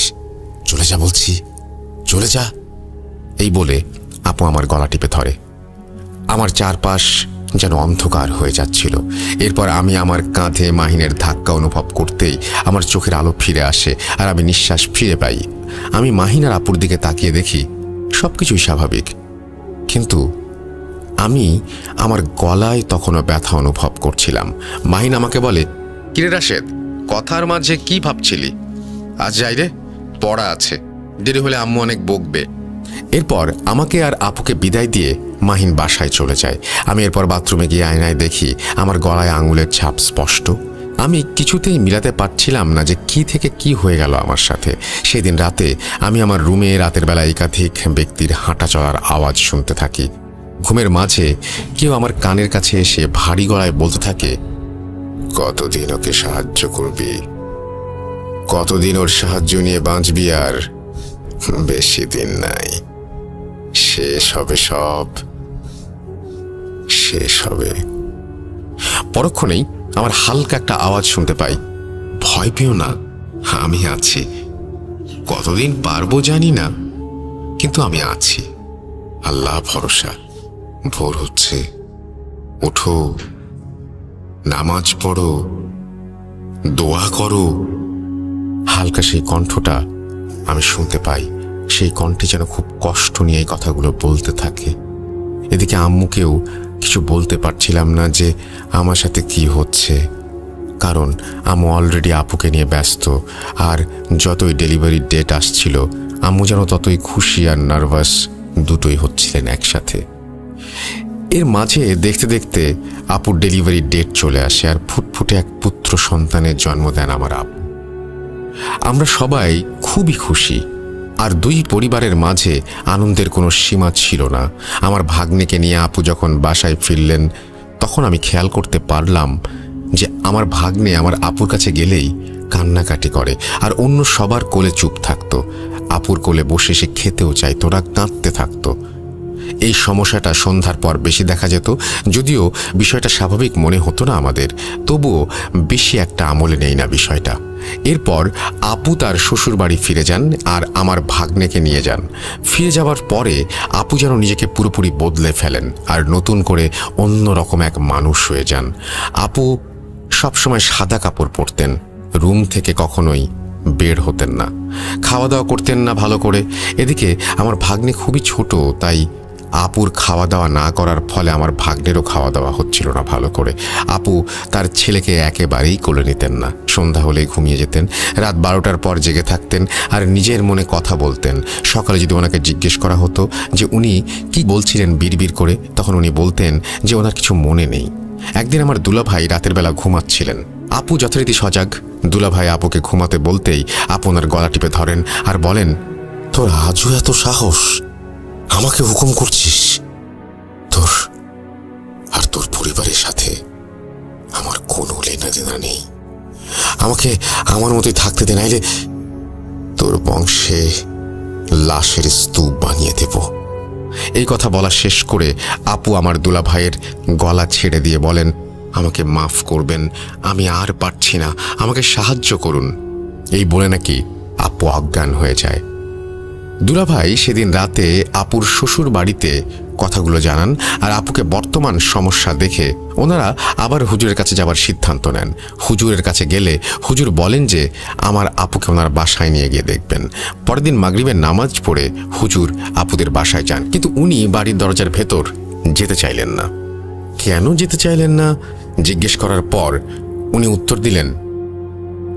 চলে যা বলছি, চলে যা। এই বলে আপু আমার গলা টিপে ধরে। আমার চারপাশ যেন অন্ধকার হয়ে যাচ্ছিল। এরপর আমি আমার কাঁধে মাহিনের ধাক্কা অনুভব করতেই আমার চোখের আলো ফিরে আসে আর আমি নিঃশ্বাস ফিরে পাই। আমি মাহিন আর আপুর দিকে তাকিয়ে দেখি সব কিছুই স্বাভাবিক, কিন্তু আমি আমার গলায় তখনও ব্যথা অনুভব করছিলাম। মাহিন আমাকে বলে, কিরে রাশেদ, কথার মাঝে কি ভাবছিলি? আজ যাই রে, পড়া আছে, দেরি হলে আম্মু অনেক বকবে। এরপর আমাকে আর আপুকে বিদায় দিয়ে মাহিন বাসায় চলে যায়। আমি এরপর বাথরুমে গিয়ে আয়নায় দেখি আমার গলায় আঙুলের ছাপ স্পষ্ট। আমি কিছুতেই মিলাতে পারছিলাম না যে কি থেকে কি হয়ে গেল আমার সাথে। সেদিন রাতে আমি আমার রুমে রাতের বেলা একাধিক ব্যক্তির হাঁটা চলার আওয়াজ শুনতে থাকি। ঘুমের মাঝে কেউ আমার কানের কাছে এসে ভারী গলায় বলতে থাকে, কতদিন ওকে সাহায্য করবি, কতদিন ওর সাহায্য নিয়ে বাঁচবি? আর বেশি দিন নাই, শেষ হবে, সব শেষ হবে। পরক্ষণেই আমার হালকা একটা আওয়াজ শুনতে পাই, ভয় পেও না, আমি আছি। কতদিন পারবো জানি না, কিন্তু আমি আছি, আল্লাহ ভরসা। ভোর হচ্ছে, ওঠো, নামাজ পড়ো, দোয়া করো। হালকা সেই কণ্ঠটা আমি শুনতে পাই। সেই কণ্ঠে যেন খুব কষ্ট নিয়ে এই কথাগুলো বলতে থাকে। এদিকে আম্মুকেও কিছু বলতে পারছিলাম না যে আমার সাথে কি হচ্ছে, কারণ আম্মু অলরেডি আপুকে নিয়ে ব্যস্ত। আর যতই ডেলিভারির ডেট আসছিল, আম্মু যেন ততই খুশি আর নার্ভাস, দুটোই হচ্ছিলেন একসাথে। এর মাঝে দেখতে দেখতে আপুর ডেলিভারির ডেট চলে আসে আর ফুটফুটে এক পুত্র সন্তানের জন্ম দেন আমার আপু। আমরা সবাই খুবই খুশি, আর দুই পরিবারের মাঝে আনন্দের কোনো সীমা ছিল না। আমার ভাগ্নেকে নিয়ে আপু যখন বাসায় ফিরলেন, তখন আমি খেয়াল করতে পারলাম যে আমার ভাগ্নে আমার আপুর কাছে গেলেই কান্নাকাটি করে, আর অন্য সবার কোলে চুপ থাকতো। আপুর কোলে বসে সে খেতেও চাইতো না, কাঁদতে থাকতো। এই সমস্যাটা সন্ধ্যার পর বেশি দেখা যেত, যদিও বিষয়টা স্বাভাবিক মনে হতো না আমাদের, তবুও বেশি একটা আমলে নেই না বিষয়টা। এরপর আপু তার শ্বশুর বাড়ি ফিরে যান আর আমার ভাগ্নেকে নিয়ে যান। ফিরে যাওয়ার পরে আপু যেন নিজেকে পুরোপুরি বদলে ফেলেন আর নতুন করে অন্য রকম এক মানুষ হয়ে যান। আপু সবসময় সাদা কাপড় পরতেন, রুম থেকে কখনোই বের হতেন না, খাওয়া দাওয়া করতেন না ভালো করে। এদিকে আমার ভাগ্নে খুবই ছোট, তাই আপুর খাওয়া দাওয়া না করার ফলে আমার ভাগ্নেরও খাওয়া দাওয়া হচ্ছিল না ভালো করে। আপু তার ছেলেকে একেবারেই কোলে নিতেন না, সন্ধ্যা হলেই ঘুমিয়ে যেতেন, রাত 12টার পর জেগে থাকতেন আর নিজের মনে কথা বলতেন। সকালে যদি ওনাকে জিজ্ঞেস করা হতো যে উনি কি বলছিলেন বিড়বিড় করে, তখন উনি বলতেন যে ওনার কিছু মনে নেই। একদিন আমার দুলাভাই রাতের বেলা ঘুমাচ্ছিলেন, আপু যথারীতি সজাগ। দুলাভাই আপুকে ঘুমাতে বলতেই আপু ওনার গলা টিপে ধরেন আর বলেন, তোর আজও এত সাহস, আমাকে হুকুম করছিস? তোর আর তোর পরিবারের সাথে আমার কোনো লেনাদেনা নেই, আমাকে আমার মতোই থাকতে দে, নাইলে তোর বংশে লাশের স্তূপ বানিয়ে দেব। এই কথা বলা শেষ করে আপু আমার দুলাভাইয়ের গলা ছেড়ে দিয়ে বলেন, আমাকে মাফ করবেন, আমি আর পারছি না, আমাকে সাহায্য করুন। এই বলে নাকি আপু অজ্ঞান হয়ে যায়। দুলাভাই সেদিন রাতে আপুর শ্বশুর বাড়িতে কথাগুলো জানান আর আপুকে বর্তমান সমস্যা দেখে ওনারা আবার হুজুরের কাছে যাবার সিদ্ধান্ত নেন। হুজুরের কাছে গেলে হুজুর বলেন যে আমার আপুকে ওনার বাসায় নিয়ে গিয়ে দেখবেন। পরের দিন মাগরিবের নামাজ পড়ে হুজুর আপুদের বাসায় যান, কিন্তু উনি বাড়ির দরজার ভেতর যেতে চাইলেন না। কেন যেতে চাইলেন না জিজ্ঞেস করার পর উনি উত্তর দিলেন,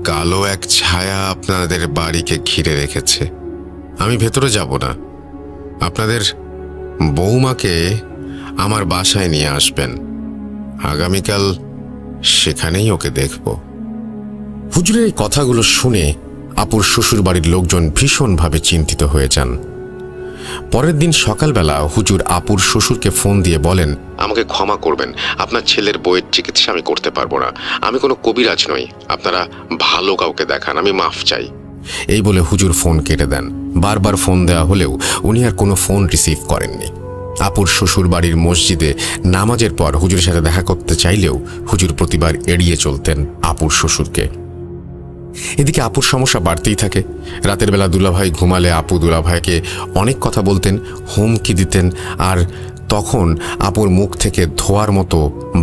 কালো এক ছায়া আপনাদের বাড়িকে ঘিরে রেখেছে, আমি ভেতরে যাব না, আপনাদের বৌমাকে আমার বাসায় নিয়ে আসবেন, আগামীকাল সেখানেই ওকে দেখব। হুজুরের এই কথাগুলো শুনে আপুর শ্বশুর বাড়ির লোকজন ভীষণভাবে চিন্তিত হয়ে যান। পরের দিন সকালবেলা হুজুর আপুর শ্বশুরকে ফোন দিয়ে বলেন, আমাকে ক্ষমা করবেন, আপনার ছেলের বইয়ের চিকিৎসা আমি করতে পারবো না, আমি কোনো কবিরাজ নই, আপনারা ভালো কাউকে দেখান, আমি মাফ চাই। এই বলে হুজুর ফোন কেটে দেন। বারবার ফোন দেওয়া হলেও উনি আর কোনো ফোন রিসিভ করেননি। আপুর শ্বশুর বাড়ির মসজিদে নামাজের পর হুজুরের সাথে দেখা করতে চাইলেও হুজুর প্রতিবার এড়িয়ে চলতেন আপুর শ্বশুরকে। এদিকে আপুর সমস্যা বাড়তেই থাকে। রাতের বেলা দুলাভাই ঘুমালে আপু দুলাভাইকে অনেক কথা বলতেন, হুমকি দিতেন, আর তখন আপুর মুখ থেকে ধোয়ার মতো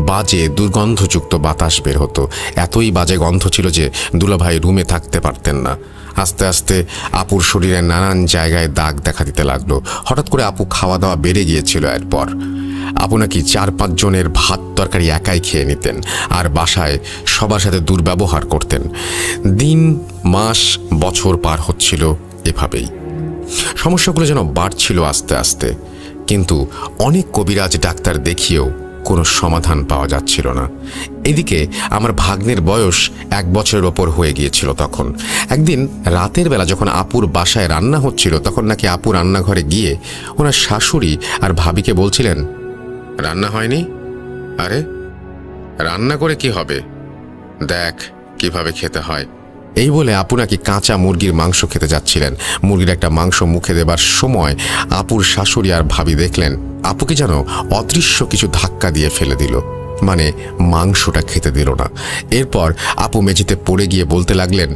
বাজে দুর্গন্ধযুক্ত বাতাস বের হতো। এতই বাজে গন্ধ ছিল যে দুলাভাই রুমে থাকতে পারতেন না। আস্তে আস্তে আপুর শরীরে নানান জায়গায় দাগ দেখা দিতে লাগলো। হঠাৎ করে আপু খাওয়া দাওয়া বেড়ে গিয়েছিল। এরপর আপু নাকি 4-5 জনের ভাত তরকারি একাই খেয়ে নিতেন আর বাসায় সবার সাথে দুর্ব্যবহার করতেন। দিন, মাস, বছর পার হচ্ছিল এভাবেই। সমস্যাগুলো যেন বাড়ছিল আস্তে আস্তে, কিন্তু অনেক কবিরাজ ডাক্তার দেখিয়েও কোনো সমাধান পাওয়া যাচ্ছিল না। এদিকে আমার ভাগ্নের বয়স 1 বছরের ওপর হয়ে গিয়েছিল তখন। একদিন রাতের বেলা যখন আপুর বাসায় রান্না হচ্ছিল, তখন নাকি আপু রান্নাঘরে গিয়ে ওনার শাশুড়ি আর ভাবিকে বলছিলেন, রান্না হয়নি? আরে রান্না করে কি হবে, দেখ কিভাবে খেতে হয়। এই বলে আপু নাকি কাঁচা মুরগির মাংস খেতে যাচ্ছিলেন। মুরগির একটা মাংস মুখে দেবার সময় আপুর শাশুড়ি আর ভাবি দেখলেন আপুকে যেন অদৃশ্য কিছু ধাক্কা দিয়ে ফেলে দিল, মানে মাংসটা খেতে দিল না। এরপর আপু মেঝেতে পড়ে গিয়ে বলতে লাগলেন,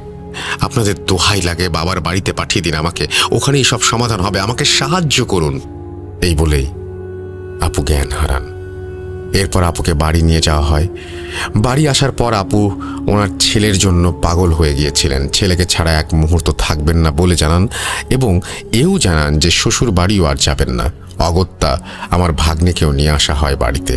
আপনাদের দোহাই লাগে, বাবার বাড়িতে পাঠিয়ে দিন আমাকে, ওখানেই সব সমাধান হবে, আমাকে সাহায্য করুন। এই বলেই আপু জ্ঞান হারান। এরপর আপুকে বাড়ি নিয়ে যাওয়া হয়। বাড়ি আসার পর আপু ওনার ছেলের জন্য পাগল হয়ে গিয়েছিলেন। ছেলেকে ছাড়া এক মুহূর্ত থাকবেন না বলে জানান, এবং এও জানান যে শ্বশুর বাড়িও আর যাবেন না। অগত্যা আমার ভাগ্নেকেও নিয়ে আসা হয় বাড়িতে।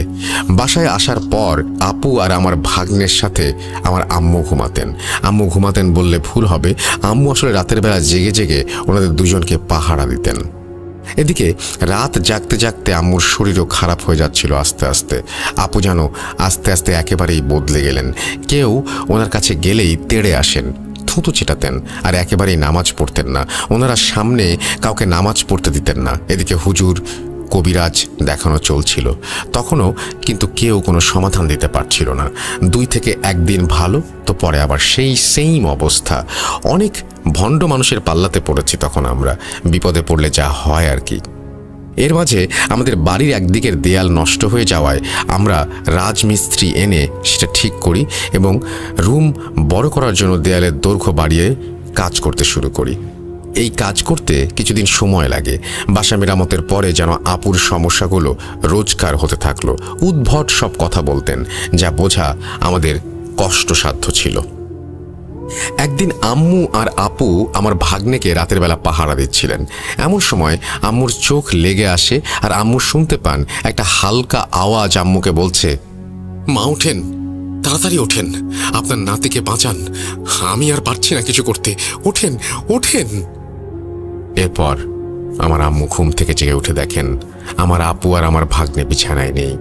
বাসায় আসার পর আপু আর আমার ভাগ্নের সাথে আমার আম্মু ঘুমাতেন। আম্মু ঘুমাতেন বললে ভুল হবে, আম্মু আসলে রাতের বেলা জেগে জেগে ওনাদের দুজনকে পাহারা দিতেন। এদিকে রাত জাগতে জাগতে আম্মুর শরীরও খারাপ হয়ে যাচ্ছিল আস্তে আস্তে। আপু যেন আস্তে আস্তে একেবারেই বদলে গেলেন। কেউ ওনার কাছে গেলেই তেড়ে আসেন, থুতু ছিটাতেন, আর একেবারেই নামাজ পড়তেন না। ওনারা সামনে কাউকে নামাজ পড়তে দিতেন না। এদিকে হুজুর, কবিরাজ দেখানো চলছিল, তখনও কিন্তু কেউ কোনো সমাধান দিতে পারছিল না। 2 থেকে 1 দিন ভালো, তো পরে আবার সেই সেম অবস্থা। অনেক ভণ্ড মানুষের পাল্লাতে পড়েছি তখন আমরা, বিপদে পড়লে যা হয় আর কি। এর মাঝে আমাদের বাড়ির একদিকের দেয়াল নষ্ট হয়ে যাওয়ায় আমরা রাজমিস্ত্রি এনে সেটা ঠিক করি এবং রুম বড় করার জন্য দেয়ালের দৈর্ঘ্য বাড়িয়ে কাজ করতে শুরু করি। এই কাজ করতে কিছুদিন সময় লাগে। বাসা মেরামতের পরে যেন আপুর সমস্যাগুলো রোজকার হতে থাকলো। উদ্ভট সব কথা বলতেন, যা বোঝা আমাদের কষ্টসাধ্য ছিল। একদিন আম্মু আর আপু আমার ভাগ্নেকে রাতের বেলা পাহারা দিচ্ছিলেন। এমন সময় আম্মুর চোখ লেগে আসে আর আম্মু শুনতে পান একটা হালকা আওয়াজ আম্মুকে বলছে, মা ওঠেন, তাড়াতাড়ি ওঠেন, আপনার নাতিকে বাঁচান, আমি আর পারছি না কিছু করতে, ওঠেন ওঠেন। এরপর আমার আম্মু ঘুম থেকে জেগে উঠে দেখেন আমার আপু আর আমার ভাগ্নে বিছানায় নেই।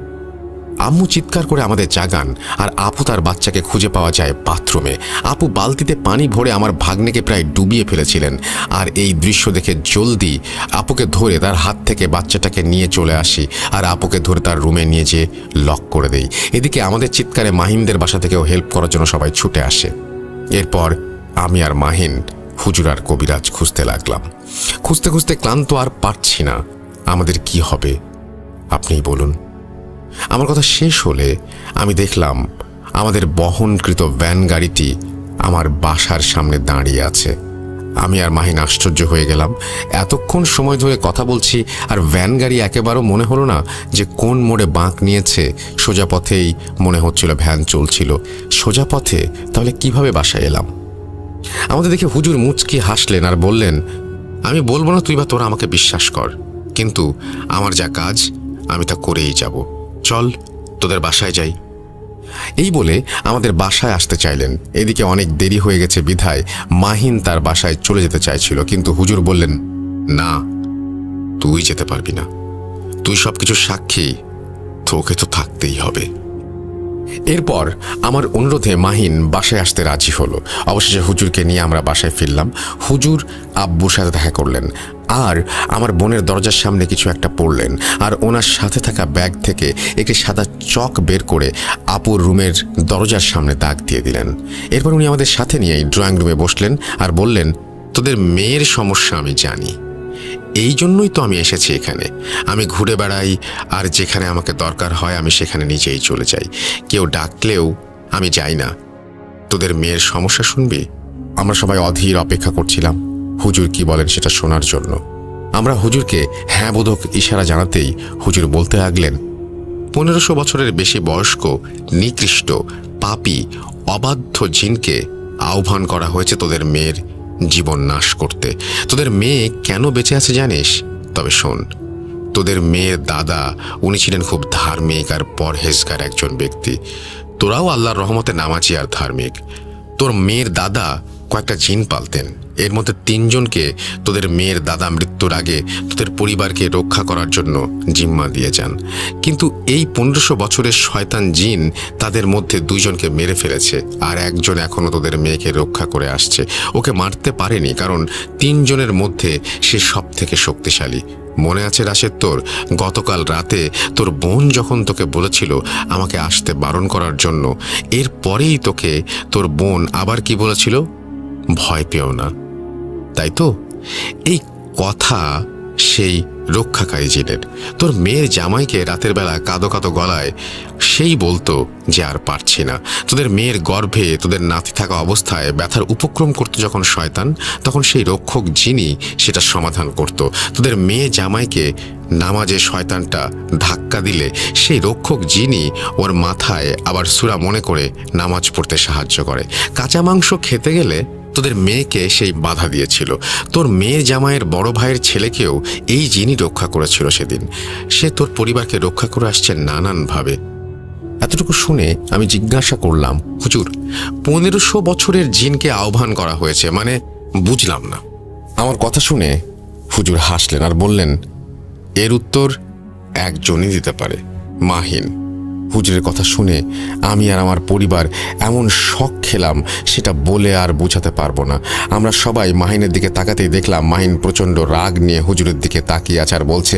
আম্মু চিৎকার করে আমাদের জাগান আর আপু তার বাচ্চাকে খুঁজে পাওয়া যায় বাথরুমে। আপু বালতিতে পানি ভরে আমার ভাগ্নেকে প্রায় ডুবিয়ে ফেলেছিলেন। আর এই দৃশ্য দেখে জলদি আপুকে ধরে তার হাত থেকে বাচ্চাটাকে নিয়ে চলে আসি আর আপুকে ধরে তার রুমে নিয়ে যেয়ে লক করে দেই। এদিকে আমাদের চিৎকারে মাহিনদের বাসা থেকেও হেল্প করার জন্য সবাই ছুটে আসে। এরপর আমি আর মাহিন হুজুর আর কবিরাজ খুঁজতে লাগলাম। খুঁজতে খুঁজতে ক্লান্ত আর পারছি না। আমাদের কি হবে আপনিই বলুন। আমার কথা শেষ হলে আমি দেখলাম আমাদের বহনকৃত ভ্যান গাড়িটি আমার বাসার সামনে দাঁড়িয়ে আছে। আমি আর মাহিন আশ্চর্য হয়ে গেলাম। এতক্ষণ সময় ধরে কথা বলছি আর ভ্যান গাড়ি একেবারেও মনে হলো না যে কোন মোড়ে বাঁক নিয়েছে। সোজা পথেই মনে হচ্ছিল ভ্যান চলছিল। সোজা পথে তাহলে কিভাবে বাসায় এলাম? আমাদের দেখে হুজুর মুচকি হাসলেন আর বললেন, আমি বলবো না তুই বা তোরা আমাকে বিশ্বাস কর, কিন্তু আমার যা কাজ আমি তা করেই যাব। চল তোদের বাসায় যাই। এই বলে আমাদের বাসায় আসতে চাইলেন। এদিকে অনেক দেরি হয়ে গেছে বিধায় মাহিন তার বাসায় চলে যেতে চাইছিল, কিন্তু হুজুর বললেন, না তুই যেতে পারবি না, তুই সবকিছু সাক্ষী, তোকে তো থাকতেই হবে। এরপর আমার অনুরোধে মাহিন বাসায় আসতে রাজি হলো। অবশেষে হুজুরকে নিয়ে আমরা বাসায় ফিরলাম। হুজুর আব্বুর সাথে দেখা করলেন আর আমার বোনের দরজার সামনে কিছু একটা পড়লেন আর ওনার সাথে থাকা ব্যাগ থেকে একটি সাদা চক বের করে আপুর রুমের দরজার সামনে দাগ দিয়ে দিলেন। এরপর উনি আমাদের সাথে নিয়ে ড্রয়িং রুমে বসলেন আর বললেন, তোদের মেয়ের সমস্যা আমি জানি, এই জন্যই তো আমি এসেছি এখানে। আমি ঘুরে বেড়াই আর যেখানে আমাকে দরকার হয় আমি সেখানে নিজেই চলে যাই। কেউ ডাকলেও আমি যাই না। তোদের মেয়ের সমস্যা শুনবি? আমরা সবাই অধীর অপেক্ষা করছিলাম হুজুর কি বলেন সেটা শোনার জন্য। আমরা হুজুরকে হ্যাঁ বোধক ইশারা জানাতেই হুজুর বলতে লাগলেন, 1500 বছরের বেশি বয়স্ক, নিকৃষ্ট, পাপী, অবাধ্য জিনকে আহ্বান করা হয়েছে তোদের মেয়ের জীবন নাশ করতে। তোদের মেয়ে কেন বেঁচে আছে জানিস? তবে শোন, তোদের মেয়ের দাদা উনি ছিলেন খুব ধার্মিক আর পরহেজগার একজন ব্যক্তি। তোরাও আল্লাহর রহমতে নামাজি আর ধার্মিক। তোর মেয়ের দাদা কয়েকটা জিন পালতেন, এর মধ্যে 3 জনকে তোদের মেয়ের দাদা মৃত্যুর আগে তোদের পরিবারকে রক্ষা করার জন্য জিম্মা দিয়ে যান। কিন্তু এই 1500 বছরের শয়তান জিন তাদের মধ্যে 2 জনকে মেরে ফেলেছে, আর একজন এখনো তোদের মেয়েকে রক্ষা করে আসছে। ওকে মারতে পারেনি কারণ 3 জনের মধ্যে সে সব থেকে শক্তিশালী। মনে আছে রাশেদ তোর, গতকাল রাতে তোর বোন যখন তোকে বলেছিল আমাকে আসতে বারণ করার জন্য, এরপরেই তোকে তোর বোন আবার কি বলেছিল? ভয় পেও না, তাই তো? এই কথা সেই রক্ষাকারী জিনের। তোর মেয়ের জামাইকে রাতের বেলা কাঁদো কাঁদো গলায় সেই বলতো যে আর পারছি না। তোদের মেয়ের গর্ভে তোদের নাতি থাকা অবস্থায় ব্যথার উপক্রম করতো যখন শয়তান, তখন সেই রক্ষক জিনই সেটা সমাধান করত। তোদের মেয়ে জামাইকে নামাজে শয়তানটা ধাক্কা দিলে সেই রক্ষক জিনই ওর মাথায় আবার সূরা মনে করে নামাজ পড়তে সাহায্য করে। কাঁচা মাংস খেতে গেলে তোদের মেয়েকে সেই বাধা দিয়েছিল। তোর মেয়ের জামাইয়ের বড় ভাইয়ের ছেলেকেও এই জিনই রক্ষা করেছিল সেদিন। সে তোর পরিবারকে রক্ষা করে আসছে নানানভাবে। এতটুকু শুনে আমি জিজ্ঞাসা করলাম, হুজুর 1500 বছরের জিনকে আহ্বান করা হয়েছে মানে বুঝলাম না। আমার কথা শুনে হুজুর হাসলেন আর বললেন, এর উত্তর একজনই দিতে পারে, মাহিন। হুজুরের কথা শুনে আমি আর আমার পরিবার এমন শক খেলাম সেটা বলে আর বোঝাতে পারবো না। আমরা সবাই মাহিনের দিকে তাকাতেই দেখলাম মাহিন প্রচণ্ড রাগ নিয়ে হুজুরের দিকে তাকিয়ে আছে আর বলছে,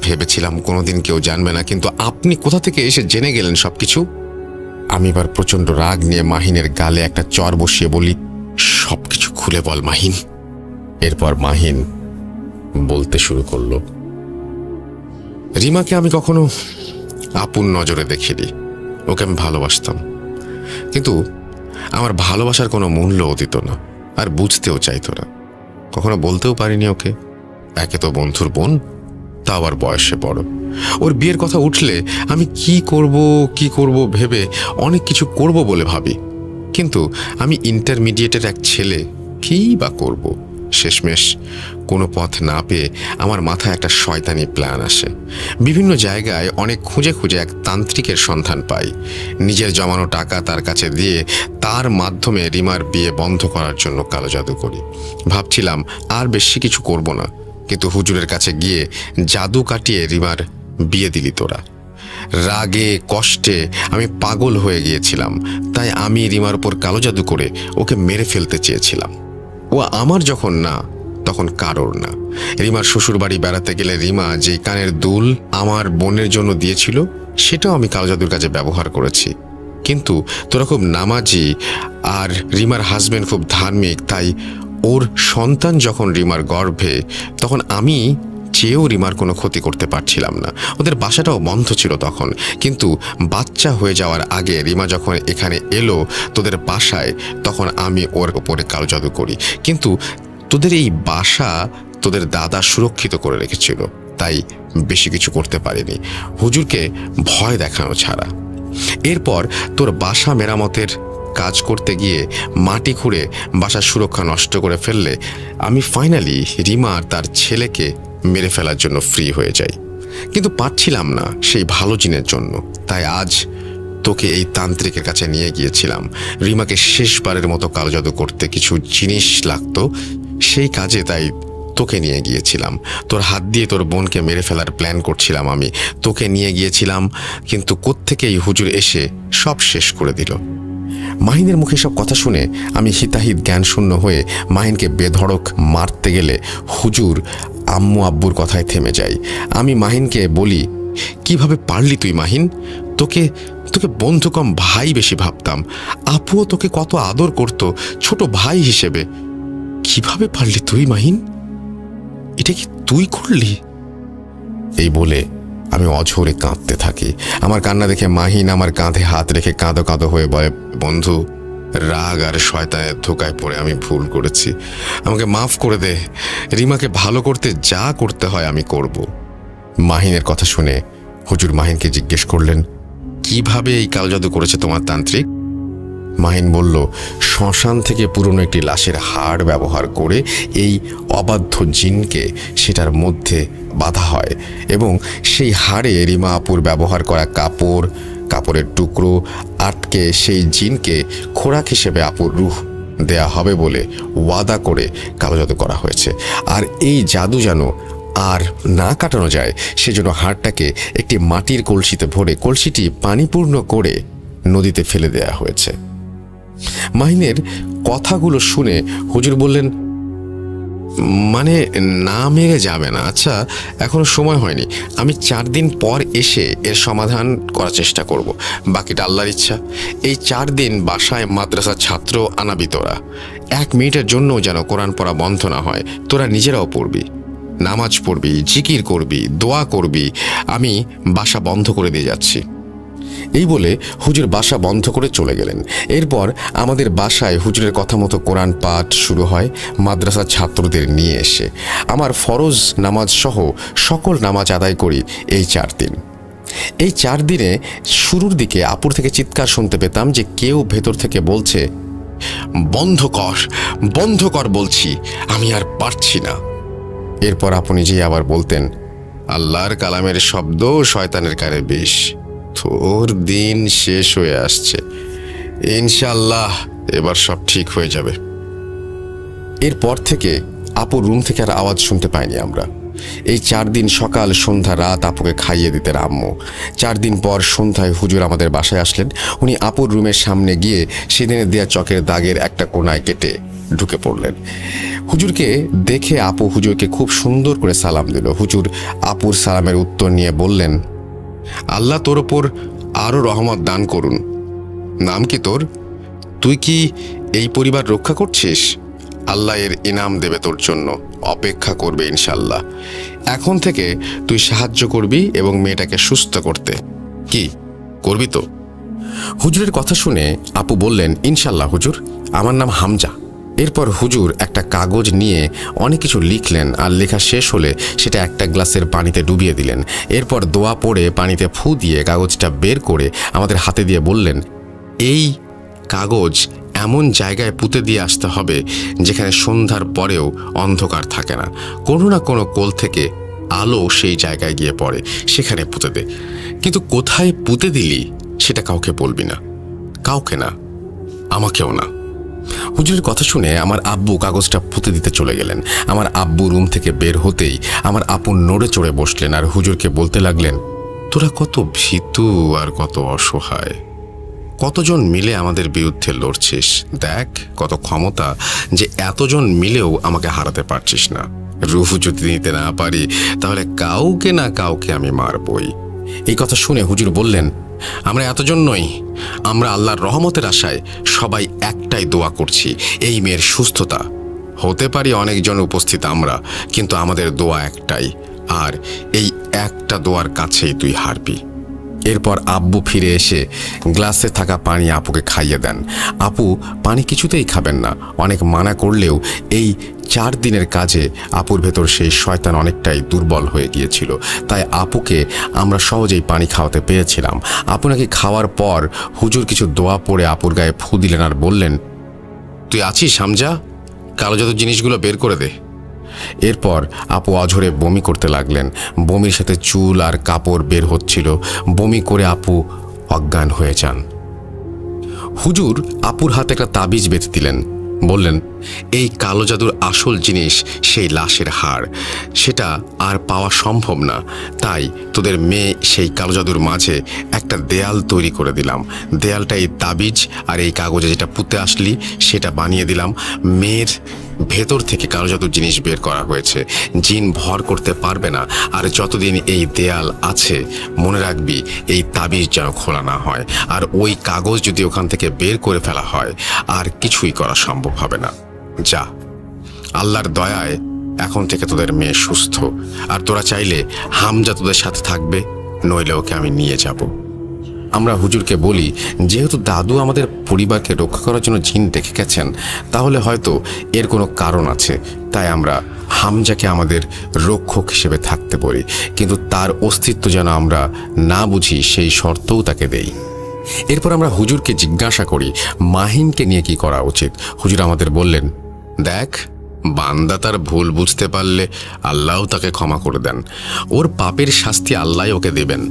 ভেবেছিলাম কোনোদিন কেউ জানবে না, কিন্তু আপনি কোথা থেকে এসে জেনে গেলেন সবকিছু? আমি এবার প্রচণ্ড রাগ নিয়ে মাহিনের গালে একটা চর বসিয়ে বলি, সবকিছু খুলে বল মাহিন। এরপর মাহিন বলতে শুরু করলো, রিমাকে আমি কখনো আপন নজরে দেখিনি। ওকে আমি ভালোবাসতাম, কিন্তু আমার ভালোবাসার কোনো মূল্যও দিত না আর বুঝতেও চাইতো না। কখনো বলতেও পারিনি ওকে। একে তো বন্ধুর বোন, তা আবার বয়সে বড়। ওর বিয়ের কথা উঠলে আমি কি করব ভেবে অনেক কিছু করব বলে ভাবি, কিন্তু আমি ইন্টারমিডিয়েটের এক ছেলে, কী বা করব? শেষমেশ কোনো পথ না পেয়ে আমার মাথায় একটা শয়তানি প্ল্যান আসে। বিভিন্ন জায়গায় অনেক খুঁজে খুঁজে এক তান্ত্রিকের সন্ধান পাই। নিজের জমানো টাকা তার কাছে দিয়ে তার মাধ্যমে রিমার বিয়ে বন্ধ করার জন্য কালো জাদু করি। ভাবছিলাম আর বেশি কিছু করব না, কিন্তু হুজুরের কাছে গিয়ে জাদু কাটিয়ে রিমার বিয়ে দিলি তোরা। রাগে কষ্টে আমি পাগল হয়ে গিয়েছিলাম, তাই আমি রিমার উপর কালো জাদু করে ওকে মেরে ফেলতে চেয়েছিলাম। ও আমার যখন না, তখন কারোর না। রিমার শ্বশুর বাড়ি বেড়াতে গেলে রিমা যে কানের দুল আমার বোনের জন্য দিয়েছিল সেটাও আমি কালো জাদুর কাজে ব্যবহার করেছি। কিন্তু তোরা খুব নামাজি আর রিমার হাজবেন্ড খুব ধার্মিক, তাই ওর সন্তান যখন রিমার গর্ভে, তখন আমি চেয়েও রিমার কোনো ক্ষতি করতে পারছিলাম না। ওদের বাসাটাও বন্ধ ছিল তখন, কিন্তু বাচ্চা হয়ে যাওয়ার আগে রিমা যখন এখানে এলো তোদের বাসায়, তখন আমি ওর ওপরে কালো জাদু করি। কিন্তু তোদের এই বাসা তোদের দাদা সুরক্ষিত করে রেখেছিল, তাই বেশি কিছু করতে পারিনি, হুজুরকে ভয় দেখানো ছাড়া। এরপর তোর বাসা মেরামতের কাজ করতে গিয়ে মাটি খুঁড়ে বাসার সুরক্ষা নষ্ট করে ফেললে আমি ফাইনালি রিমা আর তার ছেলেকে মেরে ফেলার জন্য ফ্রি হয়ে যাই। কিন্তু পারছিলাম না সেই ভালো জিনের জন্য, তাই আজ তোকে এই তান্ত্রিকের কাছে নিয়ে গিয়েছিলাম। রিমাকে শেষবারের মতো কালো জাদু করতে কিছু জিনিস লাগতো সেই কাজে, তাই তোকে নিয়ে গিয়েছিলাম। তোর হাত দিয়ে তোর বোনকে মেরে ফেলার প্ল্যান করছিলাম আমি, তোকে নিয়ে গিয়েছিলাম, কিন্তু কোত্থেকেই হুজুর এসে সব শেষ করে দিল। মাহিনের মুখে সব কথা শুনে আমি হিতাহিত জ্ঞানশূন্য হয়ে মাহিনকে বেধড়ক মারতে গেলে হুজুর আম্মু আব্বুর কথায় থেমে যাই। আমি মাহিনকে বলি, কিভাবে পারলি তুই মাহিন? তোকে বন্ধু কম ভাই বেশি ভাবতাম। আপুও তোকে কত আদর করত ছোট ভাই হিসেবে। কিভাবে পারলি তুই মাহিন? এটা কি তুই করলি? এই বলে আমি অঝরে কাঁদতে থাকি। আমার কান্না দেখে মাহিন আমার কাঁধে হাত রেখে কাঁদো কাঁদো হয়ে বলে, বন্ধু রাগ আর শয়তানের ধোকায় পড়ে আমি ভুল করেছি, আমাকে মাফ করে দে। রিমাকে ভালো করতে যা করতে হয় আমি করব। মাহিনের কথা শুনে হুজুর মাহিনকে জিজ্ঞেস করলেন, কিভাবে এই কালো জাদু করেছে তোমার তান্ত্রিক? মাহিন বলল, শ্মশান থেকে পুরনো একটি লাশের হাড় ব্যবহার করে এই অবাধ্য জিনকে সেটার মধ্যে বাঁধা হয় এবং সেই হাড়ে রিমা আপুর ব্যবহার করা কাপড়ের টুকরো আটকে সেই জিনকে খোরাক হিসেবে আপুর রূহ দেয়া হবে বলে ওয়াদা করে কালো জাদু করা হয়েছে। আর এই জাদু যেন আর না কাটানো যায় সেজন্য হাড়টাকে একটি মাটির কলসিতে ভরে কলসিটি পানিপূর্ণ করে নদীতে ফেলে দেয়া হয়েছে। মাহিনের কথাগুলো শুনে হুজুর বললেন, মানে না মেরে যাবে না? আচ্ছা, এখনো সময় হয়নি, আমি 4 দিন পর এসে এর সমাধান করার চেষ্টা করব, বাকিটা আল্লাহর ইচ্ছা। এই 4 দিন বাসায় মাদ্রাসার ছাত্র আনাবি তোরা। 1 মিনিটের জন্য যেন কোরআন পড়া বন্ধ না হয়। তোরা নিজেরাও পড়বি, নামাজ পড়বি, জিকির করবি, দোয়া করবি। আমি বাসা বন্ধ করে দিয়ে যাচ্ছি। এই বলে হুজুর বাসা বন্ধ করে চলে গেলেন। এরপর আমাদের বাসায় হুজুরের কথা মতো কোরআন পাঠ শুরু হয় মাদ্রাসার ছাত্রদের নিয়ে এসে। আমার ফরজ নামাজ সহ সকল নামাজ আদায় করি এই 4 দিন। এই 4 দিনে শুরুর দিকে আপুর থেকে চিৎকার শুনতে পেতাম যে কেউ ভেতর থেকে বলছে, বন্ধ কর বলছি, আমি আর পারছি না। এরপর আপু নিজেই আবার বলতেন, আল্লাহর কালামের শব্দ শয়তানের কানে বিষ। তোর দিন শেষ হয়ে আসছে, ইনশাআল্লাহ এবার সব ঠিক হয়ে যাবে। এরপর থেকে আপুর রুম থেকে আর আওয়াজ শুনতে পাইনি আমরা। এই 4 দিন সকাল সন্ধ্যা রাত আপুকে খাইয়ে দিতেন আম্মু। 4 দিন পর সন্ধ্যায় হুজুর আমাদের বাসায় আসলেন। উনি আপুর রুমের সামনে গিয়ে সেদিনের দেয়া চকের দাগের একটা কোনায় কেটে ঢুকে পড়লেন। হুজুরকে দেখে আপু হুজুরকে খুব সুন্দর করে সালাম দিল। হুজুর আপুর সালামের উত্তর নিয়ে বললেন, আল্লাহ তোর ওপর আরও রহমত দান করুন। নাম কি তোর? তুই কি এই পরিবার রক্ষা করছিস? আল্লাহ এর ইনাম দেবে তোর জন্য, অপেক্ষা করবে ইনশাল্লাহ। এখন থেকে তুই সাহায্য করবি এবং মেয়েটাকে সুস্থ করতে। কি করবি তো? হুজুরের কথা শুনে আপু বললেন, ইনশাল্লাহ হুজুর, আমার নাম হামজা। এরপর হুজুর একটা কাগজ নিয়ে অনেক কিছু লিখলেন আর লেখা শেষ হলে সেটা একটা গ্লাসের পানিতে ডুবিয়ে দিলেন। এরপর দোয়া পড়ে পানিতে ফু দিয়ে কাগজটা বের করে আমাদের হাতে দিয়ে বললেন, এই কাগজ এমন জায়গায় পুঁতে দিয়ে আসতে হবে যেখানে সন্ধ্যার পরেও অন্ধকার থাকে না। কোনো না কোনো কোল থেকে আলো সেই জায়গায় গিয়ে পড়ে, সেখানে পুঁতে দে। কিন্তু কোথায় পুঁতে দিলি সেটা কাউকে বলবি না, কাউকে না, আমাকেও না। হুজুরের কথা শুনে আমার আব্বু কাগজটা পুঁতে দিতে চলে গেলেন। আমার আব্বু রুম থেকে বের হতেই আমার আপু নড়ে চড়ে বসলেন আর হুজুরকে বলতে লাগলেন, তোরা কত ভীতু আর কত অসহায়, কতজন মিলে আমাদের বিরুদ্ধে লড়ছিস। দেখ কত ক্ষমতা যে এতজন মিলেও আমাকে হারাতে পারছিস না। রূহ যদি নিতে না পারি তাহলে কাউকে না কাউকে আমি মারবই। এই কথা শুনে হুজুর বললেন, আমরা এতজন নই, আমরা আল্লাহর রহমতের আশায় সবাই একটাই দোয়া করছি, এই মেয়ের সুস্থতা। হতে পারি অনেকজন উপস্থিত আমরা, কিন্তু আমাদের দোয়া একটাই, আর এই একটা দোয়ার কাছেই তুই হারবি। এরপর আব্বু ফিরে এসে গ্লাসে থাকা পানি আপুকে খাইয়ে দেন। আপু পানি কিছুতেই খাবেন না। অনেক মানা করলেও এই 4 দিনের কাজে আপুর ভেতর সেই শয়তান অনেকটাই দুর্বল হয়ে গিয়েছিল। তাই আপুকে আমরা সহজেই পানি খাওয়াতে পেরেছিলাম। আপু নাকি খাওয়ার পর হুজুর কিছু দোয়া পড়ে আপুর গায়ে ফু দিলেন আর বললেন, তুই আছিস হামজা, কালো জাদুর জিনিসগুলো বের করে দে। এরপর আপু অঝরে বমি করতে লাগলেন। বমির সাথে চুল আর কাপড় বের হচ্ছিল। বমি করে আপু অজ্ঞান হয়ে যান। হুজুর আপুর হাতে একটা তাবিজ বেঁধে দিলেন। বললেন, এই কালো জাদুর আসল জিনিস সেই লাশের হাড়, সেটা আর পাওয়া সম্ভব না। তাই তোদের মেয়ে সেই কালো জাদুর মাঝে একটা দেয়াল তৈরি করে দিলাম। দেয়ালটা এই তাবিজ আর এই কাগজে যেটা পুঁতে আসলি সেটা বানিয়ে দিলাম। মেয়ের ভেতর থেকে কালো জাদুর জিনিস বের করা হয়েছে, জিন ভর করতে পারবে না। আর যতদিন এই দেয়াল আছে মনে রাখবি এই তাবিজ যেন খোলা না হয়, আর ওই কাগজ যদি ওখান থেকে বের করে ফেলা হয় আর কিছুই করা সম্ভব হবে না। যা, আল্লাহর দয়ায় এখন থেকে তোদের মেয়ে সুস্থ, আর তোরা চাইলে হামজা তোদের সাথে থাকবে, নইলে ওকে আমি নিয়ে যাব। আমরা হুজুরকে বলি, যেহেতু দাদু আমাদের পরিবারকে রক্ষা করার জন্য জিন ডেকে গেছেন, তাহলে হয়তো এর কোনো কারণ আছে। তাই আমরা হামজাকে আমাদের রক্ষক হিসেবে থাকতে বলি, কিন্তু তার অস্তিত্ব যেন আমরা না বুঝি সেই শর্তও তাকে দেই। এরপর আমরা হুজুরকে জিজ্ঞাসা করি মাহিনকে নিয়ে কি করা উচিত। হুজুর আমাদের বললেন, দেখ, বান্দা তার ভুল বুঝতে পারলে আল্লাহও তাকে ক্ষমা করে দেন। ওর পাপের শাস্তি আল্লাহ ওকে দেবেন।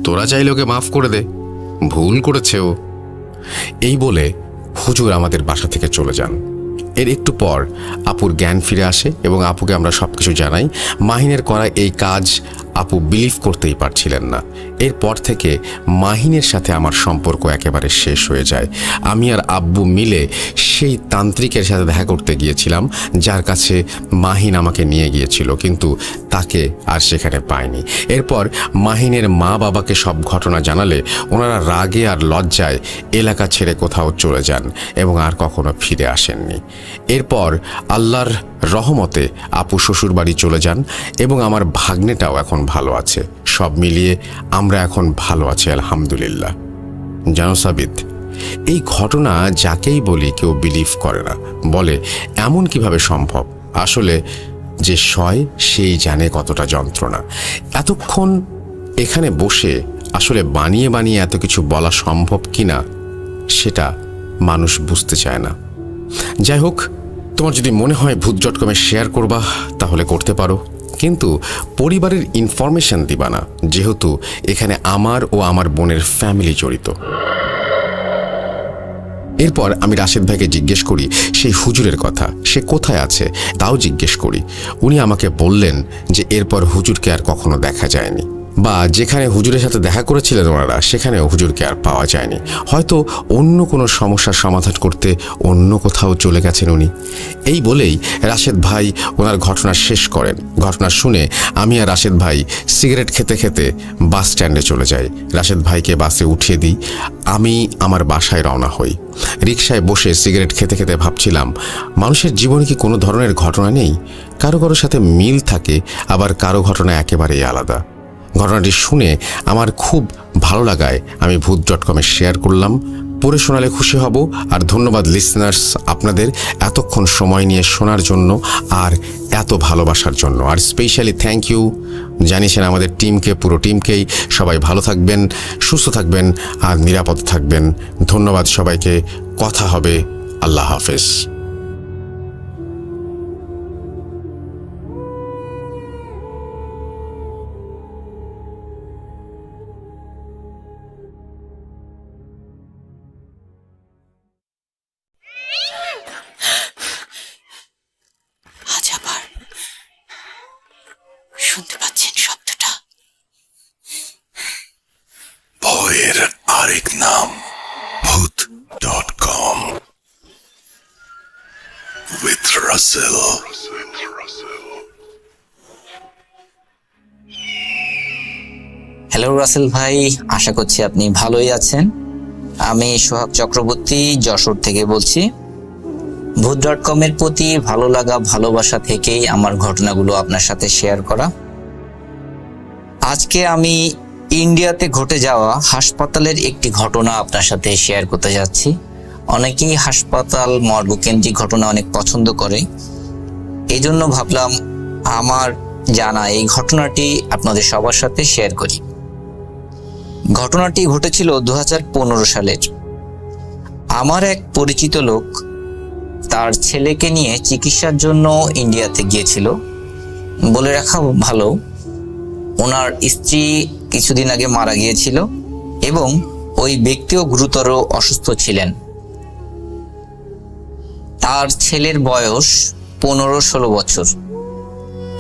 তোরা চাইলে ওকে মাফ করে দে, ভুল করেছে ও। এই বলে হুজুর আমাদের বাসা থেকে চলে যান। এর একটু পর আপুর জ্ঞান ফিরে আসে এবং আপুকে আমরা সব কিছু জানাই। মাহিনের করা এই কাজ আপু বিলিভ করতেই পারছিলেন না। এরপর থেকে মাহিনের সাথে আমার সম্পর্ক একেবারে শেষ হয়ে যায়। আমি আর আব্বু মিলে সেই তান্ত্রিকের সাথে দেখা করতে গিয়েছিলাম, যার কাছে মাহিন আমাকে নিয়ে গিয়েছিল, কিন্তু তাকে আর সেখানে পাইনি। এরপর মাহিনের মা বাবাকে সব ঘটনা জানালে ওনারা রাগে আর লজ্জায় এলাকা ছেড়ে কোথাও চলে যান এবং আর কখনো ফিরে আসেননি। এরপর আল্লাহর রহমতে আপু শ্বশুর বাড়ি চলে যান এবং আমার ভাগ্নেটাও এখন ভালো আছে। সব মিলিয়ে আমরা এখন ভালো আছি আলহামদুলিল্লাহ। জানো সাবিত, এই ঘটনা যাকেই বলি কেউ বিলিভ করে না, বলে এমন কিভাবে সম্ভব। আসলে যে সয় সেই জানে কতটা যন্ত্রণা। এতক্ষণ এখানে বসে আসলে বানিয়ে বানিয়ে এত কিছু বলা সম্ভব কিনা সেটা মানুষ বুঝতে চায় না। যাই হোক, তোমার যদি মনে হয় ভূত.com শেয়ার করবা তাহলে করতে পারো, কিন্তু পরিবারের ইনফরমেশন দিবা না, যেহেতু এখানে আমার ও আমার বোনের ফ্যামিলি জড়িত। এরপর আমি রাশেদ ভাইকে জিজ্ঞেস করি সেই হুজুরের কথা, সে কোথায় আছে তাও জিজ্ঞেস করি। উনি আমাকে বললেন যে এরপর হুজুরকে আর কখনো দেখা যায়নি, বা যেখানে হুজুরের সাথে দেখা করেছিলেন ওনারা সেখানেও হুজুরকে আর পাওয়া যায়নি। হয়তো অন্য কোনো সমস্যার সমাধান করতে অন্য কোথাও চলে গেছেন উনি। এই বলেই রাশেদ ভাই ওনার ঘটনা শেষ করেন। ঘটনা শুনে আমি আর রাশেদ ভাই সিগারেট খেতে খেতে বাস স্ট্যান্ডে চলে যাই। রাশেদ ভাইকে বাসে উঠিয়ে দিই, আমি আমার বাসায় রওনা হই। রিকশায় বসে সিগারেট খেতে খেতে ভাবছিলাম, মানুষের জীবনে কি কোনো ধরনের ঘটনা নেই? কারো কারোর সাথে মিল থাকে, আবার কারো ঘটনা একেবারেই আলাদা। ঘটনাটি শুনে আমার খুব ভালো লাগায় আমি ভূত.com শেয়ার করলাম। পড়ে শোনালে খুশি হব। আর ধন্যবাদ লিসনার্স, আপনাদের এতক্ষণ সময় নিয়ে শোনার জন্য আর এত ভালোবাসার জন্য। আর স্পেশালি থ্যাংক ইউ জানিয়েছেন আমাদের টিমকে, পুরো টিমকেই। সবাই ভালো থাকবেন, সুস্থ থাকবেন আর নিরাপদ থাকবেন। ধন্যবাদ সবাইকে। কথা হবে। আল্লাহ হাফেজ। আজ আবার শুনতে পাচ্ছেন শব্দটা? ভয়ের আরেক নাম ভূত.com with Russell. হ্যালো রাসেল ভাই, আশা করছি আপনি ভালোই আছেন। আমি সোহাগ চক্রবর্তী যশোর থেকে বলছি। ভূত.com এর প্রতি ভালো লাগা, ভালোবাসা থেকেই আমার ঘটনাগুলো আপনার সাথে শেয়ার করা। আজকে আমি ইন্ডিয়াতে ঘটে যাওয়া হাসপাতালের একটি ঘটনা আপনার সাথে শেয়ার করতে যাচ্ছি। অনেকেই হাসপাতাল মর্গকেন্দ্রিক ঘটনা অনেক পছন্দ করে, এই জন্য ভাবলাম আমার জানা এই ঘটনাটি আপনাদের সবার সাথে শেয়ার করি। ঘটনাটি ঘটেছিল 2015 সালের। আমার এক পরিচিত লোক তার ছেলেকে নিয়ে চিকিৎসার জন্য ইন্ডিয়াতে গিয়েছিল। বলে রাখা ভালো, ওনার স্ত্রী কিছুদিন আগে মারা গিয়েছিল এবং ওই ব্যক্তিও গুরুতর অসুস্থ ছিলেন। তার ছেলের বয়স 15-16 বছর।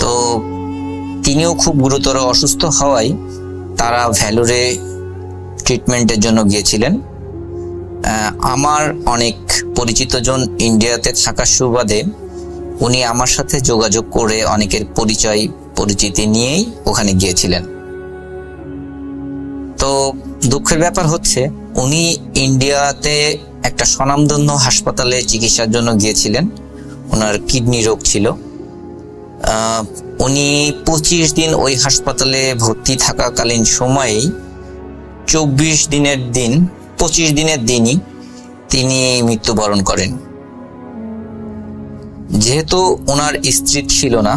তো তিনিও খুব গুরুতর অসুস্থ হওয়ায় তারা ভ্যালুরে ট্রিটমেন্টের জন্য গিয়েছিলেন। আমার অনেক পরিচিতজন ইন্ডিয়াতে থাকার সুবাদে উনি আমার সাথে যোগাযোগ করে অনেকের পরিচয় পরিচিতি নিয়েই ওখানে গিয়েছিলেন। তো দুঃখের ব্যাপার হচ্ছে উনি ইন্ডিয়াতে একটা স্বনামধন্য হাসপাতালে চিকিৎসার জন্য গিয়েছিলেন। ওনার কিডনি রোগ ছিল। উনি 25 দিন ওই হাসপাতালে ভর্তি থাকাকালীন সময়েই 25 দিনের দিনই তিনি মৃত্যুবরণ করেন। যেহেতু ওনার স্ত্রী ছিল না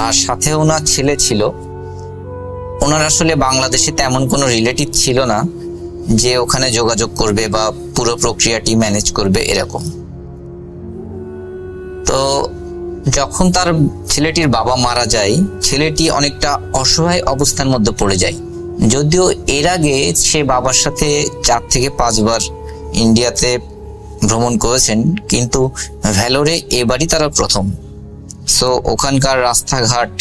আর সাথে ওনার ছেলে ছিল, ওনার আসলে বাংলাদেশে তেমন কোনো রিলেটিভ ছিল না যে ওখানে যোগাযোগ করবে বা পুরো প্রক্রিয়াটি ম্যানেজ করবে এরকম। তো যখন তার ছেলেটির বাবা মারা যায়, ছেলেটি অনেকটা অসহায় অবস্থার মধ্যে পড়ে যায়। যদিও এর আগে সে বাবার সাথে 4 থেকে 5 বার ইন্ডিয়াতে ভ্রমণ করেছেন, কিন্তু ভ্যালোরে এবারই তারা প্রথম। সো ওখানকার রাস্তাঘাট,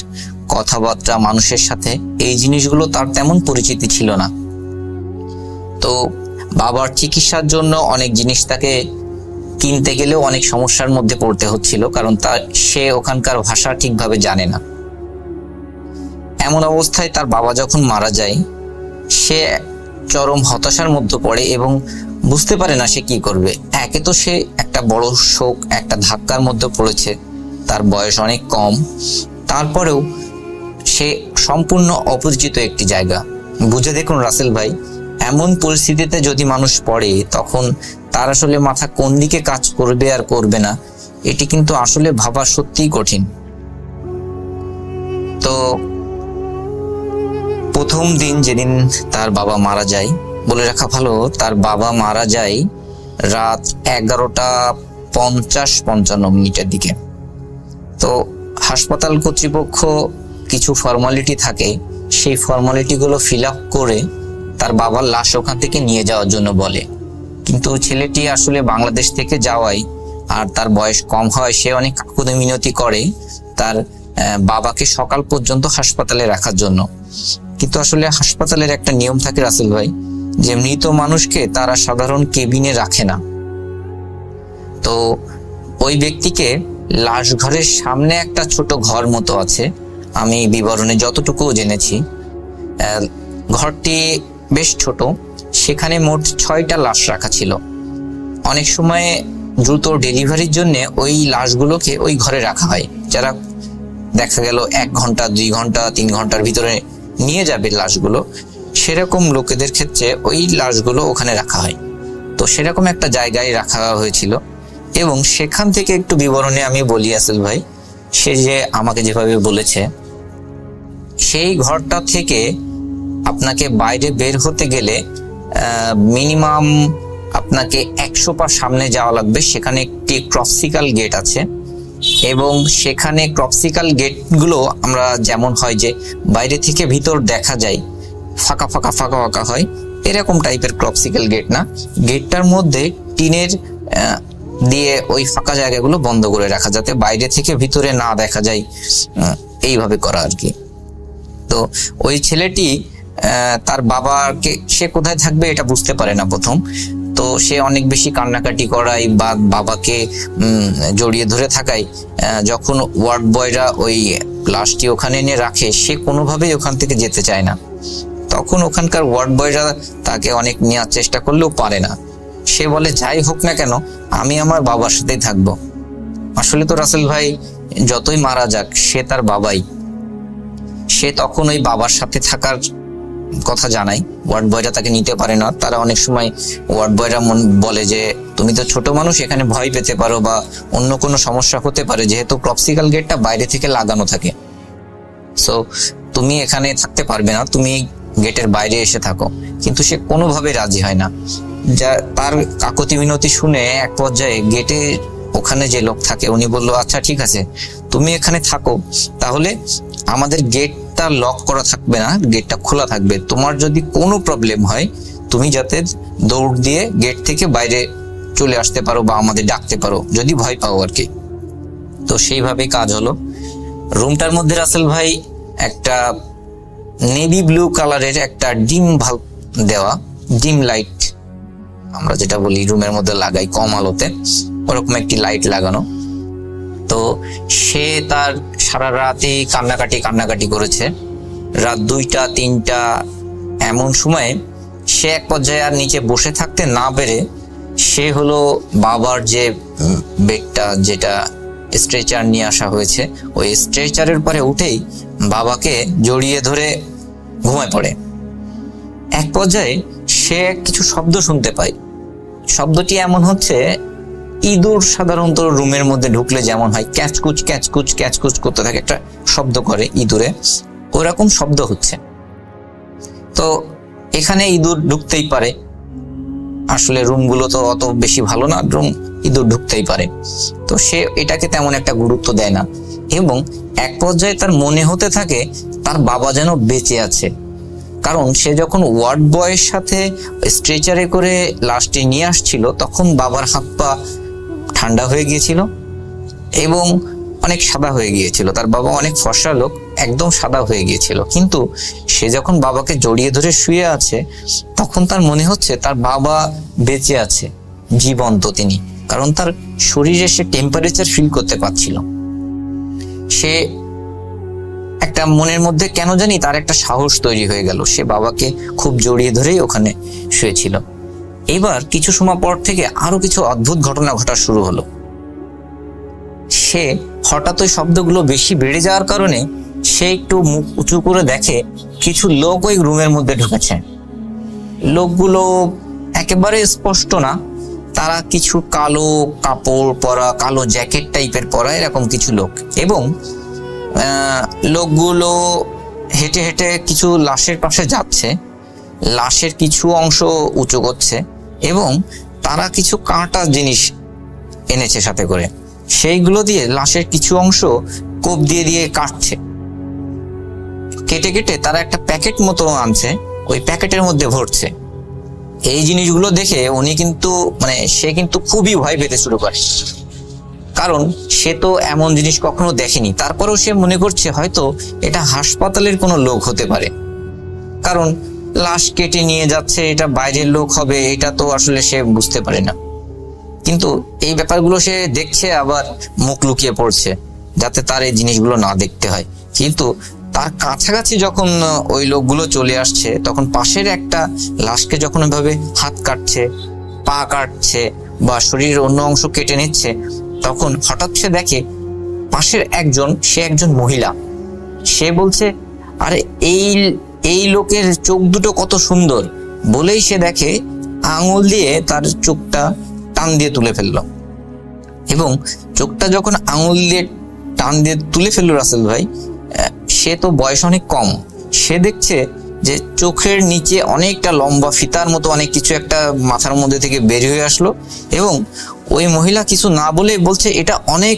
কথাবার্তা, মানুষের সাথে এই জিনিসগুলো তার তেমন পরিচিতি ছিল না। তো বাবার চিকিৎসার জন্য অনেক জিনিস তাকে কিনতে গেলেও অনেক সমস্যার মধ্যে পড়তে হচ্ছিল, কারণ সে ওখানকার ভাষা ঠিকভাবে জানে না। এমন অবস্থায় তার বাবা যখন মারা যায়, সে চরম হতাশার মধ্যে পড়ে এবং বুঝতে পারে না সে কি করবে। একে তো সে একটা বড় শোক, একটা ধাক্কার মধ্যে পড়েছে, তার বয়স অনেক কম, তারপরেও সে সম্পূর্ণ অপরিচিত একটি জায়গা। বুঝে দেখুন রাসেল ভাই, এমন পরিস্থিতিতে যদি মানুষ পড়ে, তখন তার আসলে মাথা কোন দিকে কাজ করবে আর করবে না, এটি কিন্তু আসলে ভাবা সত্যিই কঠিন। তো প্রথম দিন যেদিন তার বাবা মারা যায়, বলে রাখা ভালো, তার বাবা মারা যায় রাত 11:50-55 দিকে। তো হাসপাতাল কর্তৃপক্ষ কিছু ফর্মালিটি থাকে, সেই ফর্মালিটিগুলো ফিল আপ করে তার বাবার লাশ ওখান থেকে নিয়ে যাওয়ার জন্য বলে। কিন্তু ছেলেটি আসলে বাংলাদেশ থেকে যাওয়ায় আর তার বয়স কম হয়, সে অনেক কাকুতি মিনতি করে তার বাবাকে সকাল পর্যন্ত হাসপাতালে রাখার জন্য। কিন্তু আসলে হাসপাতালের একটা নিয়ম থাকে রাসেল ভাই, যে মৃত মানুষকে তারা সাধারণ কেবিনে রাখে না। তো ওই ব্যক্তিকে লাশ ঘরের সামনে একটা ছোট ঘর মতো আছে, আমি বিবরণে যতটুকু জেনেছি, ঘরটি বেশ ছোট, সেখানে মোট 6টা লাশ রাখা ছিল। অনেক সময় দ্রুত ডেলিভারির জন্য ওই লাশগুলোকে ওই ঘরে রাখা হয়, যারা দেখা গেল 1 ঘন্টা, 2 ঘন্টা, 3 ঘন্টার ভিতরে নিয়ে যাবে লাশগুলো, সেরকম লোকেদের ক্ষেত্রে ওই লাশগুলো ওখানে রাখা হয়। তো সেরকম একটা জায়গায় রাখা হয়েছিল। এবং সেখান থেকে একটু বিবরণে আমি বলি আসল ভাই, সে যে আমাকে যেভাবে বলেছে, সেই ঘরটা থেকে আপনাকে বাইরে বের হতে গেলে মিনিমাম আপনাকে 100 পা সামনে যাওয়া লাগবে। সেখানে একটি ক্রপসিক্যাল গেট আছে, এবং সেখানে ক্রপসিক্যাল গেটগুলো আমরা যেমন হয় যে বাইরে থেকে ভিতর দেখা যায় ফাঁকা ফাঁকা ফাঁকা ফাঁকা হয়, এরকম টাইপের ক্রপসিক্যাল গেট না। গেটটার মধ্যে টিনের দিয়ে ওই ফাঁকা জায়গাগুলো বন্ধ করে রাখা, যাতে বাইরে থেকে ভিতরে না দেখা যায়, এইভাবে করা আর কি। তো ওই ছেলেটি তার বাবাকে, সে কোথায় থাকবে এটা বুঝতে পারে না প্রথম। তো সে অনেক বেশি কান্নাকাটি করায় বা বাবাকে জড়িয়ে ধরে থাকায়, যখন ওয়ার্ড বয়রা ওই লাশটি ওখানে এনে রাখে, সে কোনোভাবেই ওখান থেকে যেতে চায় না। তখন ওখানকার ওয়ার্ড বয়রা তাকে অনেক নেওয়ার চেষ্টা করলেও পারে না। সে বলে, যাই হোক না কেন, আমি আমার বাবার সাথেই থাকবো। আসলে তো রাসেল ভাই, যতই মারা যাক, সে তার বাবাই। সে তখন ওই বাবার সাথে থাকার কথা জানায়। ওয়ার্ড বয়রা তাকে নিতে পারে না। তারা অনেক সময় ওয়ার্ড বয়রা বলে যে, তুমি তো ছোট মানুষ, এখানে ভয় পেতে পারো বা অন্য কোনো সমস্যা হতে পারে, যেহেতু ক্রপসিক্যাল গেটটা বাইরে থেকে লাগানো থাকে, সো তুমি এখানে থাকতে পারবে না, তুমি গেটের বাইরে এসে থাকো। কিন্তু সে কোনোভাবে রাজি হয় না। যা তার কাকুতি মিনতি শুনে এক পর্যায়ে গেটে ওখানে যে লোক থাকে, উনি বললো, আচ্ছা ঠিক আছে, তুমি এখানে থাকো, তাহলে আমাদের গেটটা লক করা থাকবে না, গেটটা খোলা থাকবে। তোমার যদি কোনো প্রবলেম হয়, তুমি যাতে দৌড় দিয়ে গেট থেকে বাইরে চলে আসতে পারো বা আমাদের ডাকতে পারো, যদি ভয় পাও আর কি। তো সেইভাবে কাজ হলো। রুমটার মধ্যে রাসেল ভাই একটা নেভি ব্লু কালারের একটা ডিম ভাল্ব দেওয়া, ডিম লাইট আমরা যেটা বলি রুমের মধ্যে লাগাই কম আলোতে, ওরকম একটি লাইট লাগানো। তো সে তার সারা রাতই কান্নাকাটি করেছে। রাত 2টা 3টা এমন সময়ে সে এক পর্যায়ে আর নিচে বসে থাকতে না পেরে, সে হলো বাবার যে বেডটা, যেটা স্ট্রেচার নিয়ে আসা হয়েছে, ওই স্ট্রেচারের পরে উঠেই বাবাকে জড়িয়ে ধরে ঘুমায় পড়ে। এক পর্যায়ে সে কিছু শব্দ শুনতে পায়। শব্দটি এমন হচ্ছে, ইঁদুর সাধারণত রুমের মধ্যে ঢুকলে যেমন হয় ক্যাচকুচ ক্যাচকুচ ক্যাচকুচ করতে থাকে, একটা শব্দ করে ইঁদুরে, ওরকম শব্দ হচ্ছে। তো এখানে ইঁদুর ঢুকতেই পারে, আসলে রুমগুলো তো অত বেশি ভালো না, রুম ইঁদুর ঢুকতেই পারে, তো সে এটাকে তেমন একটা গুরুত্ব দেয় না। এবং এক পর্যায়ে তার মনে হতে থাকে তার বাবা যেন বেঁচে আছে, কারণ সে যখন ওয়ার্ড বয়ের সাথে স্ট্রেচারে করে লাশটি নিয়ে আসছিল তখন বাবার হাত পা ঠান্ডা হয়ে গিয়েছিল এবং অনেক সাদা হয়ে গিয়েছিল। তার বাবা অনেক ফর্সা লোক, একদম সাদা হয়ে গিয়েছিল, কিন্তু সে যখন বাবাকে জড়িয়ে ধরে শুয়ে আছে তখন তার মনে হচ্ছে তার বাবা বেঁচে আছে, জীবন্ত তিনি, কারণ তার শরীরে সে টেম্পারেচার ফিল করতে পারছিল। সে একটা মনের মধ্যে কেন জানি তার একটা সাহস তৈরি হয়ে গেল, সে বাবাকে খুব জড়িয়ে ধরেই ওখানে শুয়েছিল। এবার কিছু সময় পর থেকে আরো কিছু অদ্ভুত ঘটনা ঘটা শুরু হলো। সে হঠাৎ ওই শব্দগুলো বেশি বেড়ে যাওয়ার কারণে সে একটু মুখ উঁচু করে দেখে কিছু লোক ওই রুমের মধ্যে ঢুকেছে। লোকগুলো একেবারে স্পষ্ট না, তারা কিছু কালো কাপড় পরা, কালো জ্যাকেট টাইপের পরা এরকম কিছু লোক, এবং লোকগুলো হেঁটে হেঁটে কিছু লাশের পাশে যাচ্ছে, লাশের কিছু অংশ উঁচু করছে এবং তারা কিছু কাঁটা জিনিস এনেছে সাথে করে, সেইগুলো দিয়ে লাশের কিছু অংশ কোপ দিয়ে দিয়ে কাটছে, কেটে কেটে তারা একটা প্যাকেট মতো আনছে, ওই প্যাকেটের মধ্যে ভরছে। এই জিনিসগুলো দেখে উনি কিন্তু সে কিন্তু খুবই ভয় পেতে শুরু করে, কারণ সে তো এমন জিনিস কখনো দেখেনি। তারপরেও সে মনে করছে হয়তো এটা হাসপাতালের কোনো লোক হতে পারে, কারণ লাশ কেটে নিয়ে যাচ্ছে, এটা বাইরের লোক হবে এটা তো আসলে সে বুঝতে পারে না। কিন্তু এই ব্যাপারগুলো সে দেখছে, আবার মুখ লুকিয়ে পড়ছে যাতে তার এই জিনিসগুলো না দেখতে হয়। কিন্তু তার কাছাকাছি যখন ওই লোকগুলো চলে আসছে তখন পাশের একটা লাশকে যখন ওইভাবে হাত কাটছে, পা কাটছে বা শরীরের অন্য অংশ কেটে নিচ্ছে, তখন হঠাৎ সে দেখে পাশের সে একজন মহিলা। সে বলছে, আরে এই লোকের চোখ দুটো কত সুন্দর, বলেই সে দেখে আঙুল দিয়ে তার চোখটা টান দিয়ে তুলে ফেললো, এবং চোখটা যখন আঙুল দিয়ে টান দিয়ে তুলে ফেললো রাসেল ভাই, সে তো বয়স অনেক কম, সে দেখছে যে চোখের নিচে অনেকটা লম্বা ফিতার মতো অনেক কিছু একটা মাথার মধ্যে থেকে বের হয়ে আসলো, এবং ওই মহিলা কিছু না বলে বলছে এটা অনেক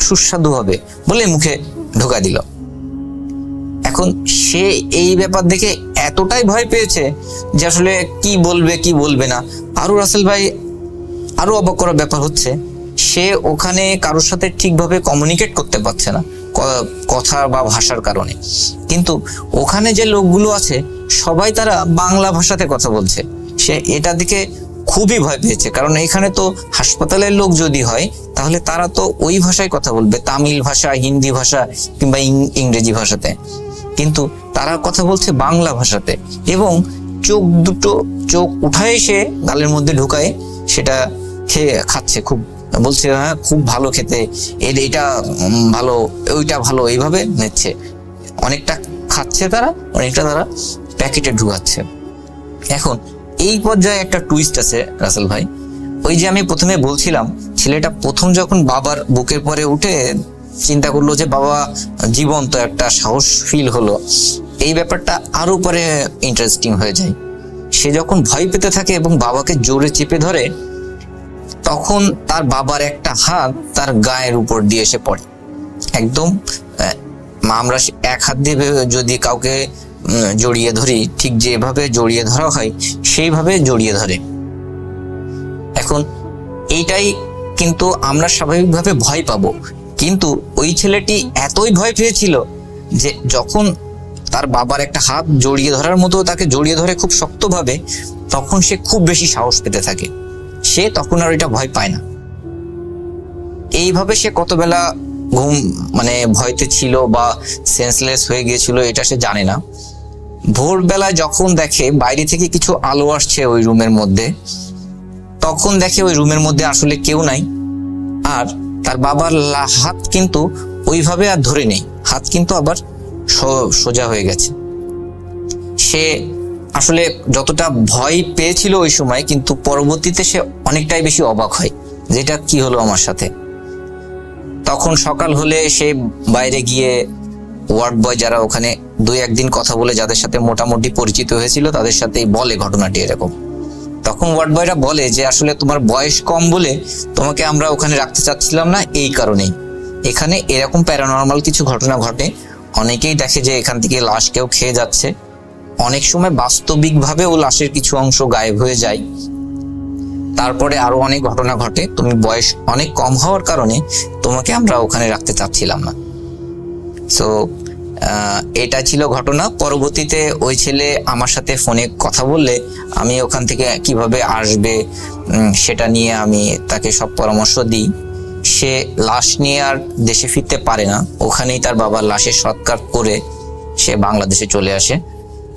সুস্বাদু হবে বলে মুখে ঢোকা দিল। এখন সে এই ব্যাপার দেখে এতটাই ভয় পেয়েছে যে আসলে কি বলবে কি বলবে না। আরো রাসেল ভাই আরো অবাক করার ব্যাপার হচ্ছে, সে ওখানে কারোর সাথে ঠিকভাবে কমিউনিকেট করতে পারছে না কথা বা ভাষার কারণে, কিন্তু ওখানে যে লোকগুলো আছে সবাই তারা বাংলা ভাষাতে কথা বলছে। সে এটা দেখে খুবই ভয় পেয়েছে, কারণ এখানে তো হাসপাতালের লোক যদি হয় তাহলে তারা তো ওই ভাষায় কথা বলবে, তামিল ভাষা, হিন্দি ভাষা কিংবা ইংরেজি ভাষাতে, কিন্তু তারা কথা বলছে বাংলা ভাষাতে। এবং চোখ উঠায় সে গালের মধ্যে ঢুকায় সেটা খেয়ে খাচ্ছে, খুব বলছে হ্যাঁ খুব ভালো খেতে, এটা ভালো, ওইটা ভালো, এইভাবে নিচ্ছে। অনেকটা খাচ্ছে তারা, অনেকটা তারা প্যাকেটে ঢুকাচ্ছে। এখন এই পর্যায়ে একটা টুইস্ট আছে রাসেল ভাই। ওই যে আমি প্রথমে বলছিলাম ছেলেটা প্রথম যখন বাবার বুকের পরে উঠে চিন্তা করলো যে বাবা জীবন্ত, একটা সাহস ফিল হলো, এই ব্যাপারটা আরো পরে ইন্টারেস্টিং হয়ে যায়। সে যখন ভয় পেতে থাকে এবং বাবাকে জোরে চেপে ধরে, তখন তার বাবার একটা হাত তার গায়ের উপর দিয়ে এসে পড়ে, একদম আমরা এক হাত দিয়ে যদি কাউকে জড়িয়ে ধরি ঠিক যেভাবে জড়িয়ে ধরা হয় সেইভাবে জড়িয়ে ধরে। এখন এইটাই কিন্তু আমরা স্বাভাবিকভাবে ভয় পাবো, কিন্তু ওই ছেলেটি এতই ভয় পেয়েছিল যে যখন তার বাবার একটা হাত জড়িয়ে ধরার মতো তাকে জড়িয়ে ধরে খুব শক্তভাবে, তখন সে খুব বেশি সাহস পেতে থাকে, সে তখন আর এটা ভয় পায় না। এইভাবে সে কত বেলা ভয়তে ছিল বা সেন্সলেস হয়ে গিয়েছিল এটা সে জানে না। ভোরবেলায় যখন দেখে বাইরে থেকে কিছু আলো আসছে ওই রুমের মধ্যে, তখন দেখে ওই রুমের মধ্যে আসলে কেউ নাই, আর তার বাবার হাত কিন্তু ওইভাবে আর ধরে নেই, হাত কিন্তু আবার সোজা হয়ে গেছে। সে আসলে যতটা ভয় পেয়েছিল ওই সময়, কিন্তু পরবর্তীতে সে অনেকটাই বেশি অবাক হয় যেটা কি হলো আমার সাথে। তখন সকাল হলে সে বাইরে গিয়ে ওয়ার্ড বয় যারা ওখানে 2-1 দিন কথা বলে যাদের সাথে মোটামুটি পরিচিত হয়েছিল তাদের সাথেই বলে ঘটনাটি এরকম। তখন ওয়ার্ড বয়রা বলে যে আসলে তোমার বয়স কম বলে তোমাকে আমরা ওখানে রাখতে চাচ্ছিলাম না, এই কারণেই। এখানে এরকম প্যারানর্মাল কিছু ঘটনা ঘটে। অনেকেই দেখে যে এখান থেকে লাশ কেউ খেয়ে যাচ্ছে, অনেক সময় বাস্তবিকভাবেও লাশের কিছু অংশ গায়েব হয়ে যায়। তারপরে আরো অনেক ঘটনা ঘটে। তুমি বয়স অনেক কম হওয়ার কারণে তোমাকে আমরা ওখানে রাখতে চাচ্ছিলাম না। সো এটা ছিল ঘটনা। পরবর্তীতে ওই ছেলে আমার সাথে ফোনে কথা বললে আমি ওখান থেকে কিভাবে আসবে সেটা নিয়ে আমি তাকে সব পরামর্শ দিই। সে লাশ নিয়ে আর দেশে ফিরতে পারে না, ওখানেই তার বাবার লাশের সৎকার করে সে বাংলাদেশে চলে আসে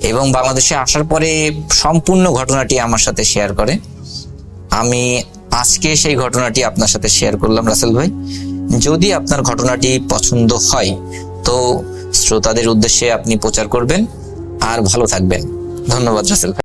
এবং বাংলাদেশে আসার পরে সম্পূর্ণ ঘটনাটি আমার সাথে শেয়ার করে। আমি আজকে সেই ঘটনাটি আপনার সাথে শেয়ার করলাম রাসেল ভাই। যদি আপনার ঘটনাটি পছন্দ হয় তো শ্রোতাদের উদ্দেশ্যে আপনি প্রচার করবেন আর ভালো থাকবেন। ধন্যবাদ রাসেল ভাই।